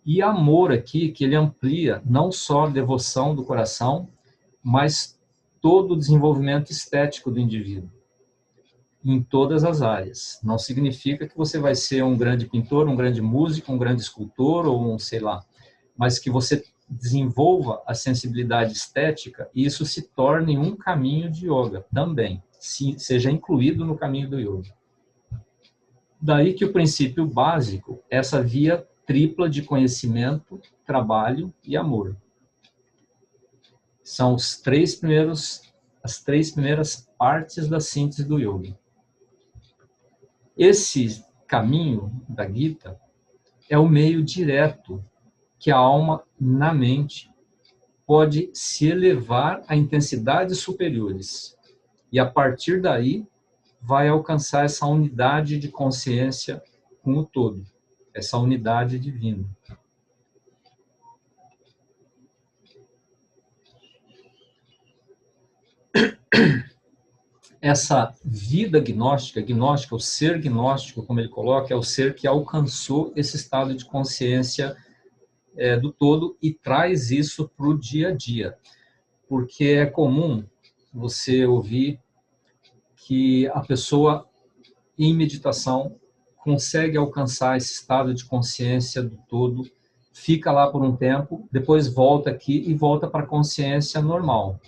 E amor aqui, que ele amplia não só a devoção do coração, mas todo o desenvolvimento estético do indivíduo, em todas as áreas. Não significa que você vai ser um grande pintor, um grande músico, um grande escultor, ou um sei lá, mas que você desenvolva a sensibilidade estética e isso se torne um caminho de yoga também, seja incluído no caminho do yoga. Daí que o princípio básico é essa via tripla de conhecimento, trabalho e amor. São as três primeiras partes da síntese do yoga. Esse caminho da Gita é o meio direto que a alma, na mente, pode se elevar a intensidades superiores. E, a partir daí, vai alcançar essa unidade de consciência com o todo, essa unidade divina. Essa vida gnóstica, o ser gnóstico, como ele coloca, é o ser que alcançou esse estado de consciência do todo e traz isso para o dia a dia. Porque é comum você ouvir que a pessoa, em meditação, consegue alcançar esse estado de consciência do todo, fica lá por um tempo, depois volta aqui e volta para a consciência normal.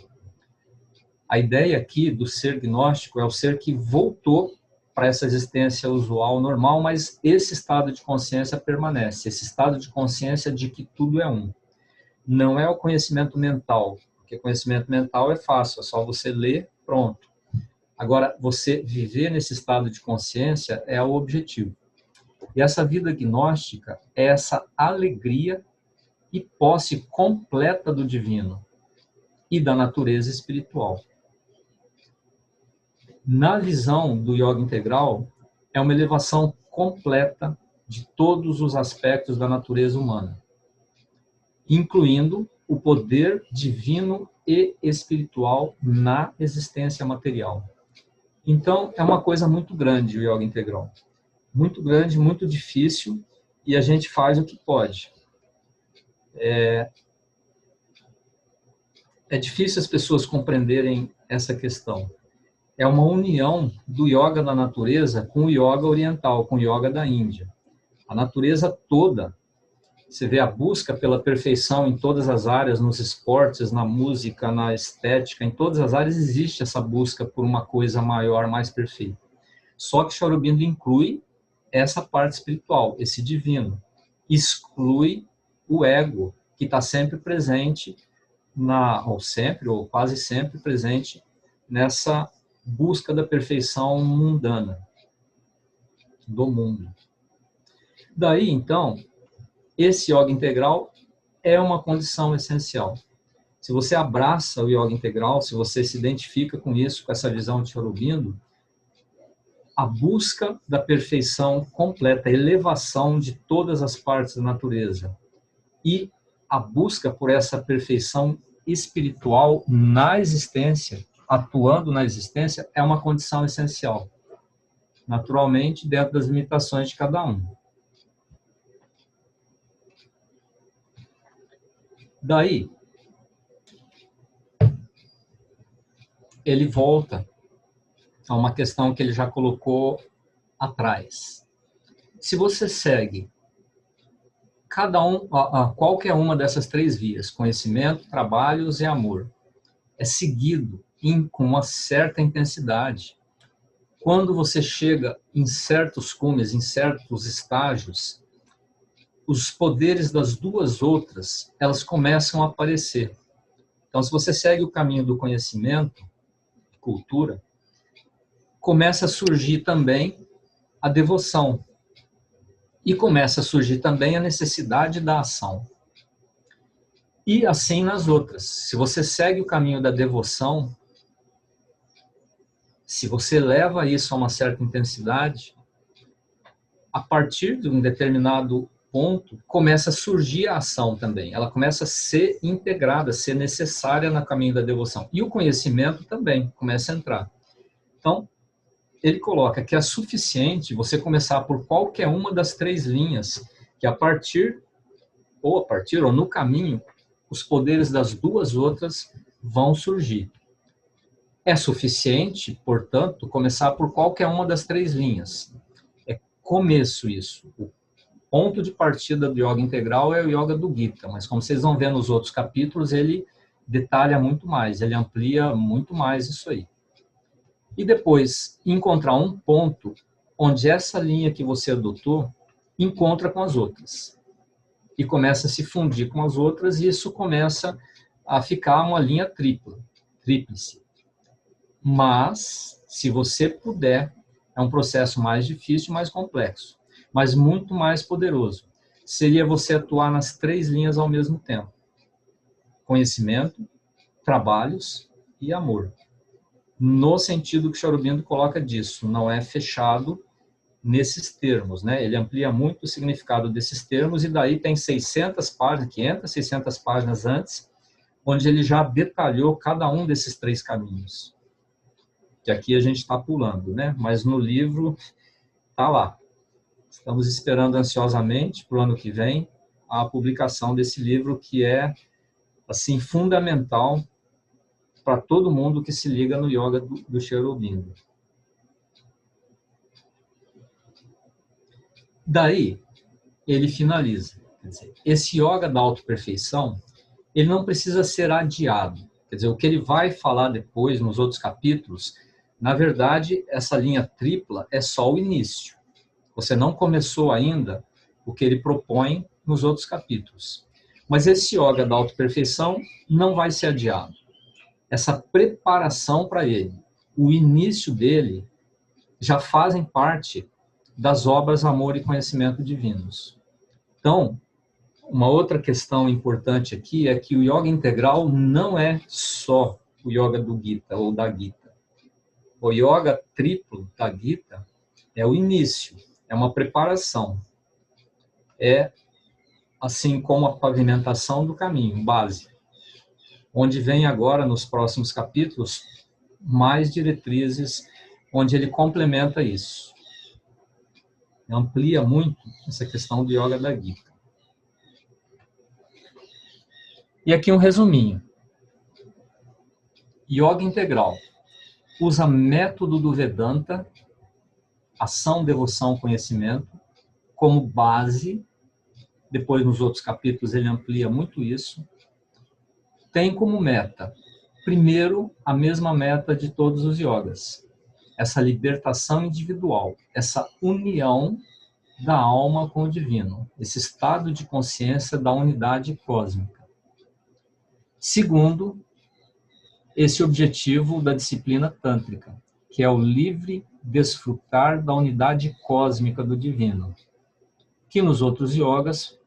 A ideia aqui do ser gnóstico é o ser que voltou para essa existência usual, normal, mas esse estado de consciência permanece, esse estado de consciência de que tudo é um. Não é o conhecimento mental, porque conhecimento mental é fácil, é só você ler, pronto. Agora, você viver nesse estado de consciência é o objetivo. E essa vida gnóstica é essa alegria e posse completa do divino e da natureza espiritual. Na visão do yoga integral, é uma elevação completa de todos os aspectos da natureza humana, incluindo o poder divino e espiritual na existência material. Então, é uma coisa muito grande o yoga integral. Muito grande, muito difícil, e a gente faz o que pode. É difícil as pessoas compreenderem essa questão. É uma união do yoga da natureza com o yoga oriental, com o yoga da Índia. A natureza toda, você vê a busca pela perfeição em todas as áreas, nos esportes, na música, na estética, em todas as áreas existe essa busca por uma coisa maior, mais perfeita. Só que Sri Aurobindo inclui essa parte espiritual, esse divino. Exclui o ego, que está sempre presente, ou quase sempre presente, nessa busca da perfeição mundana, do mundo. Daí, então, esse yoga integral é uma condição essencial. Se você abraça o yoga integral, se você se identifica com isso, com essa visão de Sri Aurobindo, a busca da perfeição completa, a elevação de todas as partes da natureza e a busca por essa perfeição espiritual na existência, atuando na existência, é uma condição essencial. Naturalmente, dentro das limitações de cada um. Daí, ele volta a uma questão que ele já colocou atrás. Se você segue qualquer uma dessas três vias, conhecimento, trabalhos e amor, é seguido com uma certa intensidade. Quando você chega em certos cumes, em certos estágios, os poderes das duas outras, elas começam a aparecer. Então, se você segue o caminho do conhecimento, cultura, começa a surgir também a devoção. E começa a surgir também a necessidade da ação. E assim nas outras. Se você segue o caminho da devoção, Se você leva isso a uma certa intensidade, a partir de um determinado ponto, começa a surgir a ação também. Ela começa a ser integrada, a ser necessária no caminho da devoção. E o conhecimento também começa a entrar. Então, ele coloca que é suficiente você começar por qualquer uma das três linhas, que a partir ou no caminho, os poderes das duas outras vão surgir. É suficiente, portanto, começar por qualquer uma das três linhas. É começo isso. O ponto de partida do Yoga Integral é o Yoga do Gita, mas como vocês vão ver nos outros capítulos, ele detalha muito mais, ele amplia muito mais isso aí. E depois, encontrar um ponto onde essa linha que você adotou encontra com as outras. E começa a se fundir com as outras, e isso começa a ficar uma linha tríplice. Mas, se você puder, é um processo mais difícil, mais complexo, mas muito mais poderoso. Seria você atuar nas três linhas ao mesmo tempo. Conhecimento, trabalhos e amor. No sentido que Sri Aurobindo coloca disso, não é fechado nesses termos, né? Ele amplia muito o significado desses termos, e daí tem 600 páginas, 500, 600 páginas antes, onde ele já detalhou cada um desses três caminhos. Que aqui a gente está pulando, né? Mas no livro está lá. Estamos esperando ansiosamente para o ano que vem a publicação desse livro, que é assim fundamental para todo mundo que se liga no yoga do Sri Aurobindo. Daí, ele finaliza. Quer dizer, esse yoga da autoperfeição, ele não precisa ser adiado. Quer dizer, o que ele vai falar depois, nos outros capítulos, na verdade, essa linha tripla é só o início. Você não começou ainda o que ele propõe nos outros capítulos. Mas esse yoga da autoperfeição não vai ser adiado. Essa preparação para ele, o início dele, já fazem parte das obras Amor e Conhecimento Divinos. Então, uma outra questão importante aqui é que o yoga integral não é só o yoga do Gita ou da Gita. O yoga triplo da Gita é o início, é uma preparação. É assim como a pavimentação do caminho, base. Onde vem agora, nos próximos capítulos, mais diretrizes, onde ele complementa isso. Amplia muito essa questão do yoga da Gita. E aqui um resuminho. Yoga integral. Usa método do Vedanta, ação, devoção, conhecimento, como base. Depois, nos outros capítulos, ele amplia muito isso. Tem como meta, primeiro, a mesma meta de todos os yogas. Essa libertação individual, essa união da alma com o divino, esse estado de consciência da unidade cósmica. Segundo, esse objetivo da disciplina tântrica, que é o livre desfrutar da unidade cósmica do divino, que nos outros yogas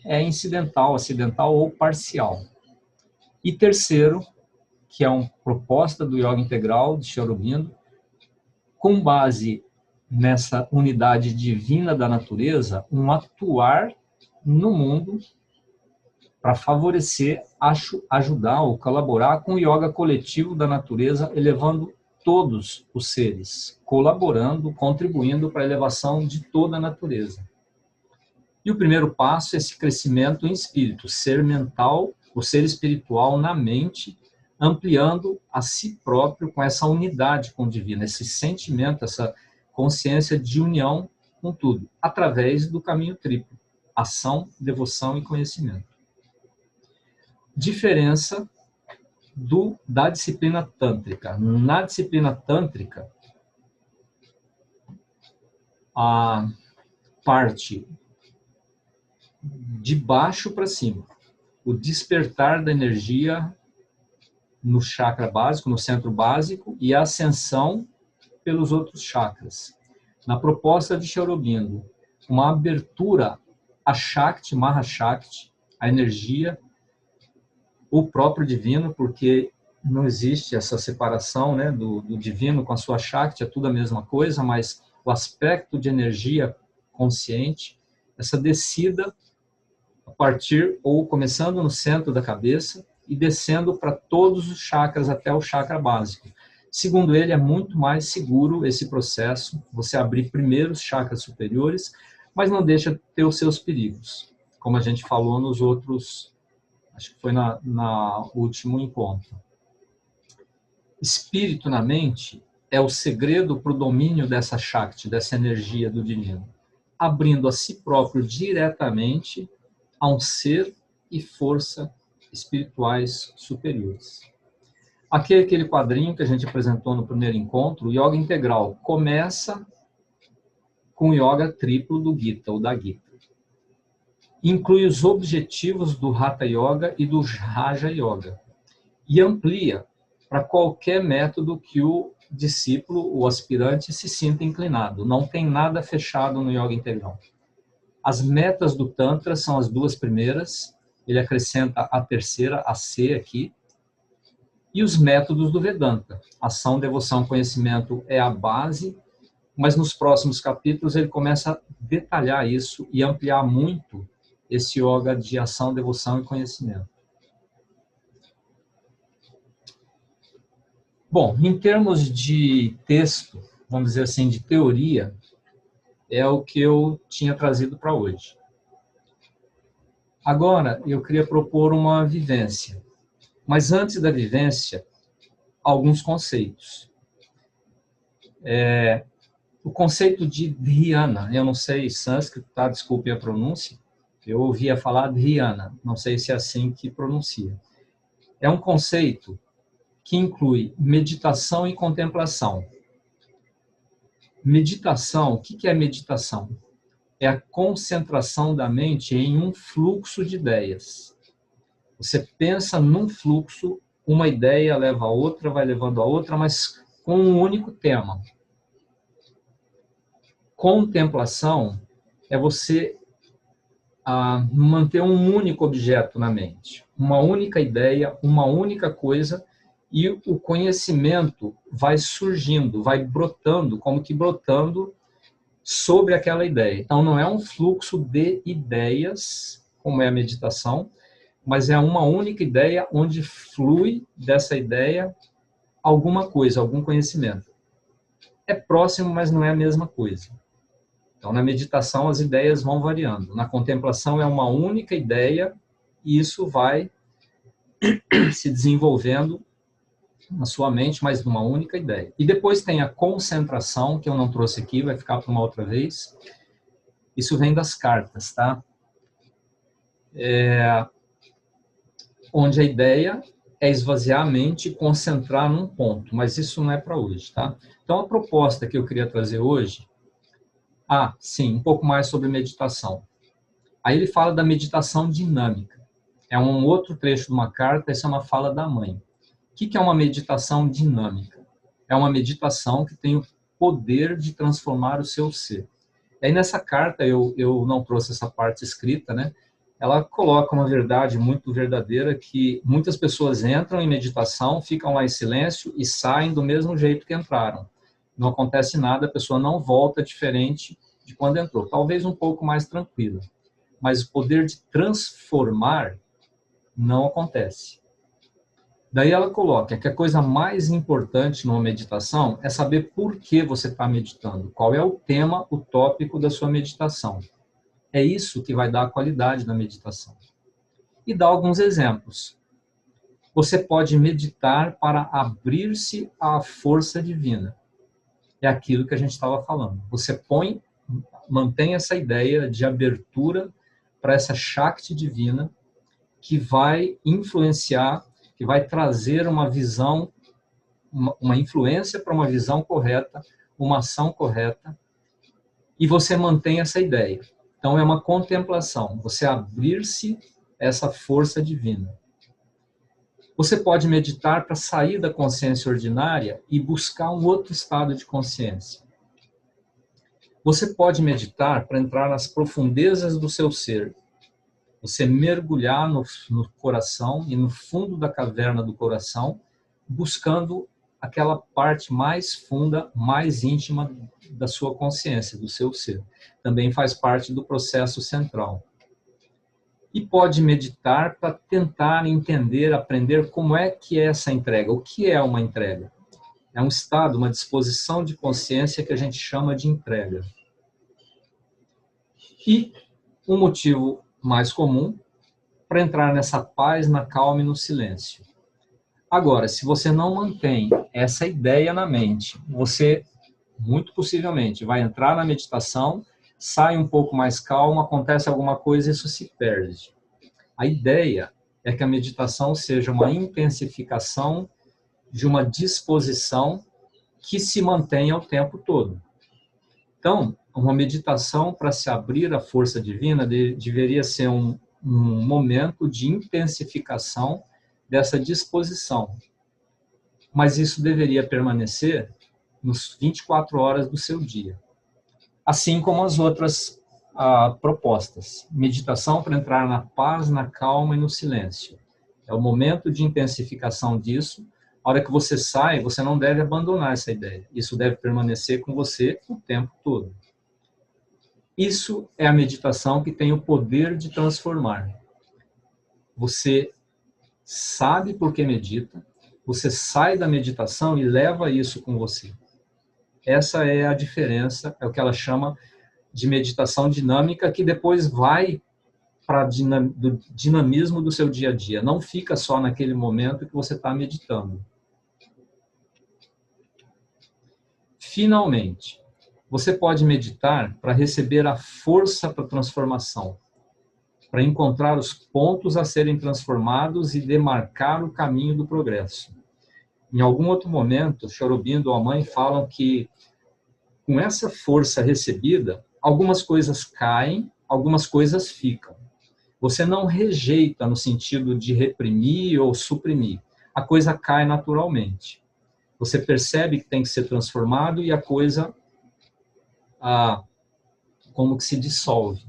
é incidental, acidental ou parcial. E terceiro, que é uma proposta do yoga integral de Sri Aurobindo, com base nessa unidade divina da natureza, um atuar no mundo para favorecer, ajudar ou colaborar com o yoga coletivo da natureza, elevando todos os seres, colaborando, contribuindo para a elevação de toda a natureza. E o primeiro passo é esse crescimento em espírito, ser mental, o ser espiritual na mente, ampliando a si próprio com essa unidade com o divino, esse sentimento, essa consciência de união com tudo, através do caminho triplo, ação, devoção e conhecimento. Diferença da disciplina tântrica. Na disciplina tântrica, a parte de baixo para cima, o despertar da energia no chakra básico, no centro básico, e a ascensão pelos outros chakras. Na proposta de Sri Aurobindo, uma abertura a Shakti, Mahashakti, a energia, o próprio divino, porque não existe essa separação, né, do divino com a sua Shakti, é tudo a mesma coisa, mas o aspecto de energia consciente, essa descida a partir ou começando no centro da cabeça e descendo para todos os chakras até o chakra básico. Segundo ele, é muito mais seguro esse processo, você abrir primeiro os chakras superiores, mas não deixa de ter os seus perigos, como a gente falou nos outros, acho que foi na último encontro. Espírito na mente é o segredo para o domínio dessa Shakti, dessa energia do divino, abrindo a si próprio diretamente a um ser e força espirituais superiores. Aqui é aquele quadrinho que a gente apresentou no primeiro encontro, o Yoga Integral começa com o Yoga triplo do Gita, ou da Gita. Inclui os objetivos do Hatha Yoga e do Raja Yoga. E amplia para qualquer método que o discípulo, o aspirante, se sinta inclinado. Não tem nada fechado no Yoga Integral. As metas do Tantra são as duas primeiras, ele acrescenta a terceira, a C aqui, e os métodos do Vedanta. Ação, devoção, conhecimento é a base, mas nos próximos capítulos ele começa a detalhar isso e ampliar muito esse yoga de ação, devoção e conhecimento. Bom, em termos de texto, vamos dizer assim, de teoria, é o que eu tinha trazido para hoje. Agora, eu queria propor uma vivência. Mas antes da vivência, alguns conceitos. O conceito de dhyana, eu não sei sânscrito, tá? Desculpe a pronúncia, eu ouvia falar dhyana, não sei se é assim que pronuncia. É um conceito que inclui meditação e contemplação. Meditação, o que é meditação? É a concentração da mente em um fluxo de ideias. Você pensa num fluxo, uma ideia leva a outra, vai levando a outra, mas com um único tema. Contemplação é você manter um único objeto na mente, uma única ideia, uma única coisa, e o conhecimento vai surgindo, vai brotando, como que brotando sobre aquela ideia. Então, não é um fluxo de ideias, como é a meditação, mas é uma única ideia onde flui dessa ideia alguma coisa, algum conhecimento. É próximo, mas não é a mesma coisa. Então, na meditação, as ideias vão variando. Na contemplação, é uma única ideia e isso vai se desenvolvendo na sua mente, mas numa única ideia. E depois tem a concentração, que eu não trouxe aqui, vai ficar para uma outra vez. Isso vem das cartas, tá? Onde a ideia é esvaziar a mente e concentrar num ponto, mas isso não é para hoje, tá? Então, a proposta que eu queria trazer hoje, sim, um pouco mais sobre meditação. Aí ele fala da meditação dinâmica. É um outro trecho de uma carta, essa é uma fala da mãe. O que é uma meditação dinâmica? É uma meditação que tem o poder de transformar o seu ser. Aí nessa carta, eu não trouxe essa parte escrita, né? Ela coloca uma verdade muito verdadeira que muitas pessoas entram em meditação, ficam lá em silêncio e saem do mesmo jeito que entraram. Não acontece nada, a pessoa não volta diferente de quando entrou. Talvez um pouco mais tranquila. Mas o poder de transformar não acontece. Daí ela coloca que a coisa mais importante numa meditação é saber por que você está meditando, qual é o tema, o tópico da sua meditação. É isso que vai dar a qualidade da meditação. E dá alguns exemplos. Você pode meditar para abrir-se à força divina. É aquilo que a gente estava falando. Você mantém essa ideia de abertura para essa Shakti divina que vai influenciar, que vai trazer uma visão, uma influência para uma visão correta, uma ação correta, e você mantém essa ideia. Então, é uma contemplação, você abrir-se a essa força divina. Você pode meditar para sair da consciência ordinária e buscar um outro estado de consciência. Você pode meditar para entrar nas profundezas do seu ser. Você mergulhar no coração e no fundo da caverna do coração buscando aquela parte mais funda, mais íntima da sua consciência, do seu ser. Também faz parte do processo central. E pode meditar para tentar entender, aprender como é que é essa entrega. O que é uma entrega? É um estado, uma disposição de consciência que a gente chama de entrega. E um motivo mais comum para entrar nessa paz, na calma e no silêncio. Agora, se você não mantém essa ideia na mente, você, muito possivelmente, vai entrar na meditação, sai um pouco mais calmo, acontece alguma coisa e isso se perde. A ideia é que a meditação seja uma intensificação de uma disposição que se mantenha o tempo todo. Então, uma meditação para se abrir à força divina deveria ser um momento de intensificação dessa disposição. Mas isso deveria permanecer nos 24 horas do seu dia. Assim como as outras propostas. Meditação para entrar na paz, na calma e no silêncio. É o momento de intensificação disso. A hora que você sai, você não deve abandonar essa ideia. Isso deve permanecer com você o tempo todo. Isso é a meditação que tem o poder de transformar. Você sabe por que medita, você sai da meditação e leva isso com você. Essa é a diferença, é o que ela chama de meditação dinâmica, que depois vai para o dinamismo do seu dia a dia. Não fica só naquele momento que você está meditando. Finalmente, você pode meditar para receber a força para a transformação, para encontrar os pontos a serem transformados e demarcar o caminho do progresso. Em algum outro momento, Sri Aurobindo ou a mãe falam que com essa força recebida, algumas coisas caem, algumas coisas ficam. Você não rejeita no sentido de reprimir ou suprimir. A coisa cai naturalmente. Você percebe que tem que ser transformado e a coisa como que se dissolve.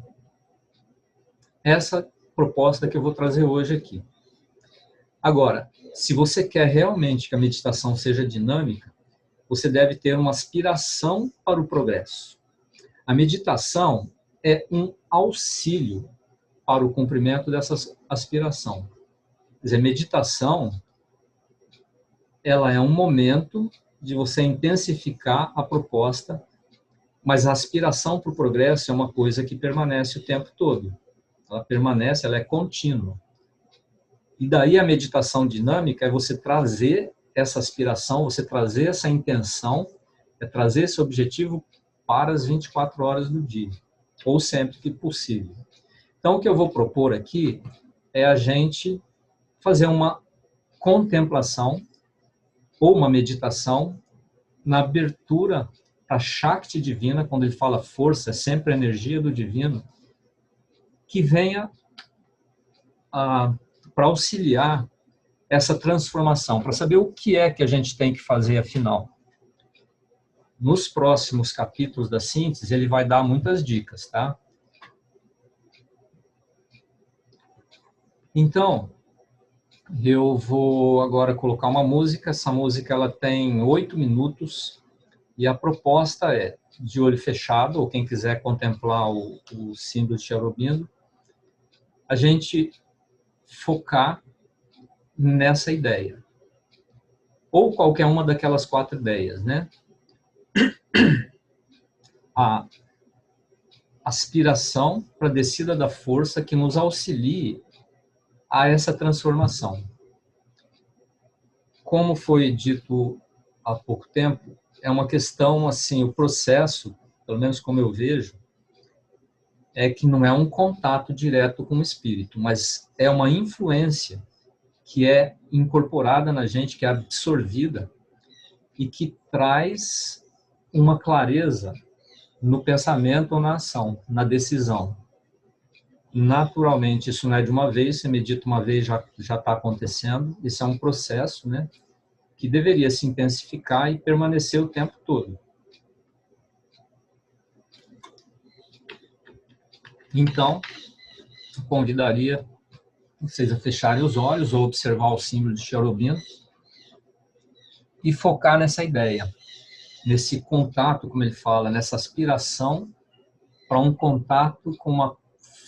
Essa proposta que eu vou trazer hoje aqui. Agora, se você quer realmente que a meditação seja dinâmica, você deve ter uma aspiração para o progresso. A meditação é um auxílio para o cumprimento dessa aspiração. Quer dizer, meditação, ela é um momento de você intensificar a proposta, mas a aspiração para o progresso é uma coisa que permanece o tempo todo. Ela permanece, ela é contínua. E daí a meditação dinâmica é você trazer essa aspiração, você trazer essa intenção, é trazer esse objetivo para as 24 horas do dia, ou sempre que possível. Então, o que eu vou propor aqui é a gente fazer uma contemplação ou uma meditação na abertura para a Shakti divina, quando ele fala força, é sempre a energia do divino, que venha para auxiliar essa transformação, para saber o que é que a gente tem que fazer afinal. Nos próximos capítulos da síntese, ele vai dar muitas dicas, tá? Então, eu vou agora colocar uma música. Essa música ela tem 8 minutos e a proposta é de olho fechado, ou quem quiser contemplar o símbolo de Sri Aurobindo, a gente focar nessa ideia. Ou qualquer uma daquelas 4 ideias, né? A aspiração para a descida da força que nos auxilie a essa transformação. Como foi dito há pouco tempo, é uma questão, assim, o processo, pelo menos como eu vejo, é que não é um contato direto com o espírito, mas é uma influência que é incorporada na gente, que é absorvida e que traz uma clareza no pensamento ou na ação, na decisão. Naturalmente, isso não é de uma vez, você medita uma vez, já está acontecendo. Isso é um processo, né, que deveria se intensificar e permanecer o tempo todo. Então, eu convidaria vocês a fecharem os olhos ou observar o símbolo de Sri Aurobindo. e focar nessa ideia, nesse contato, como ele fala, nessa aspiração para um contato com uma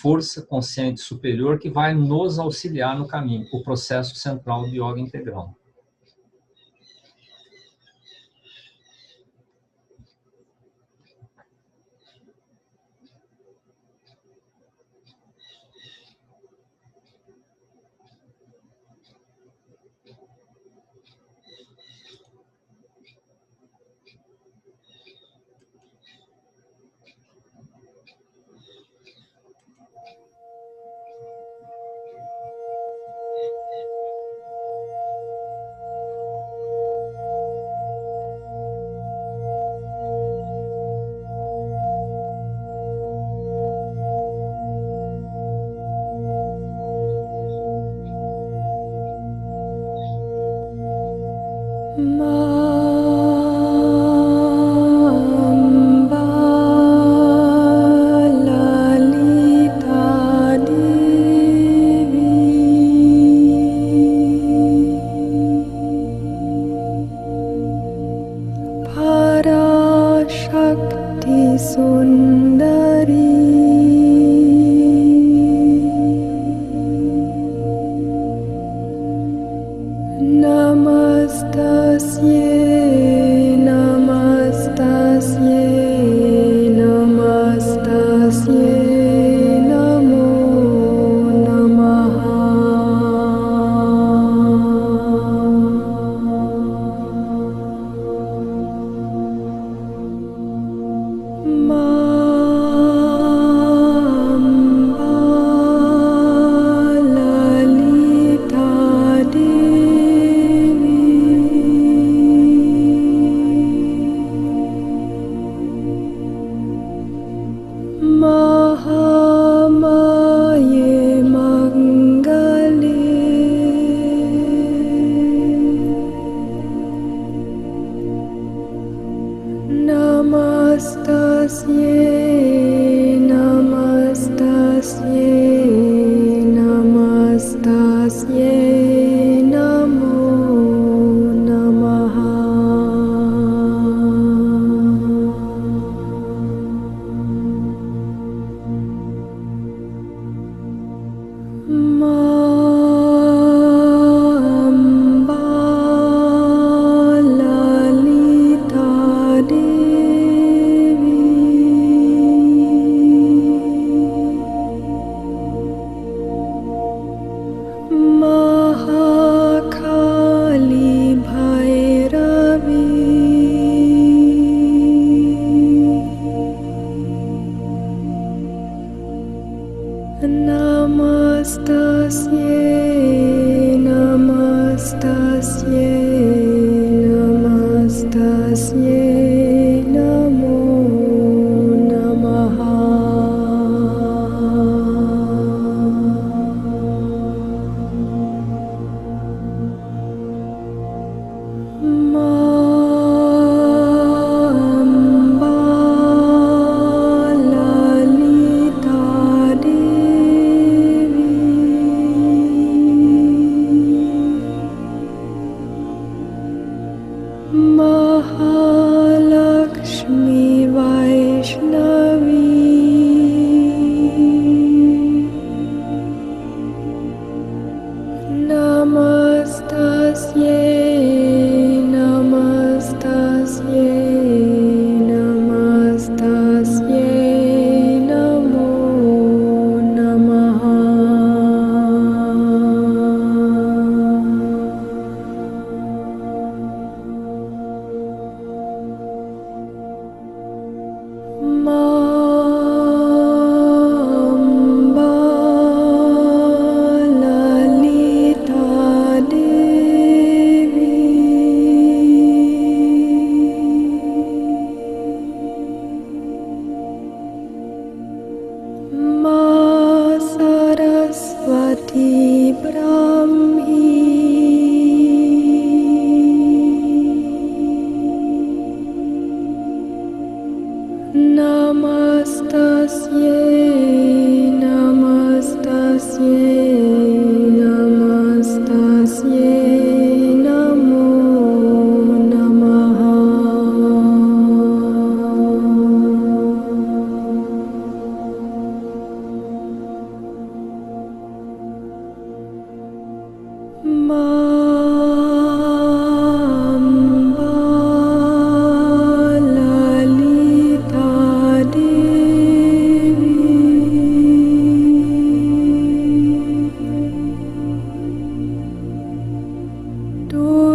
força consciente superior que vai nos auxiliar no caminho, o processo central de yoga integral.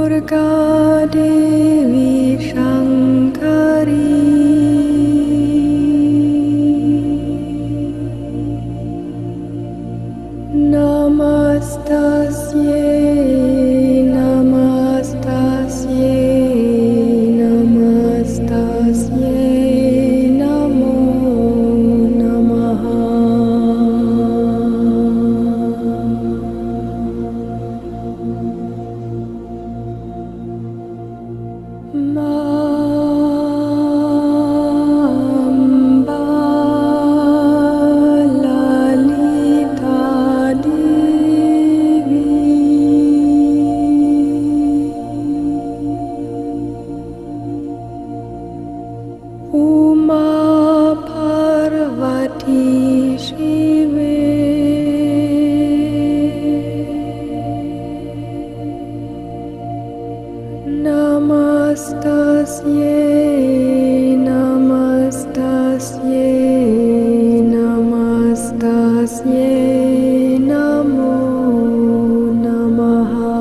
Durga Devi Shankari Namastasye Namastasye Namastasye Namo Namaha Amba Lalita Devi Uma Parvati Shive Namastasye Namastasye Namastasye Namo Namaha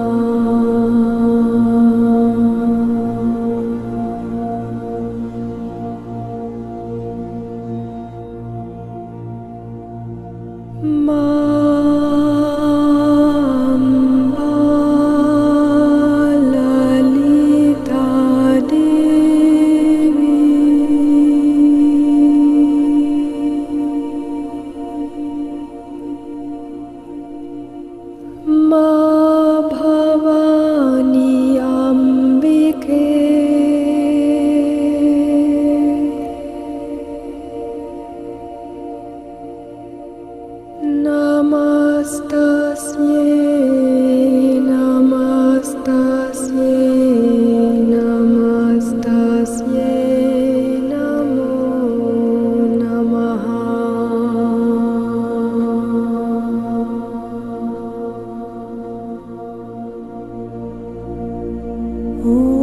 Amba Lalita Devi Ma Bhavani Ambike Namastasye Namastasye Namastasye Namo Namaha Om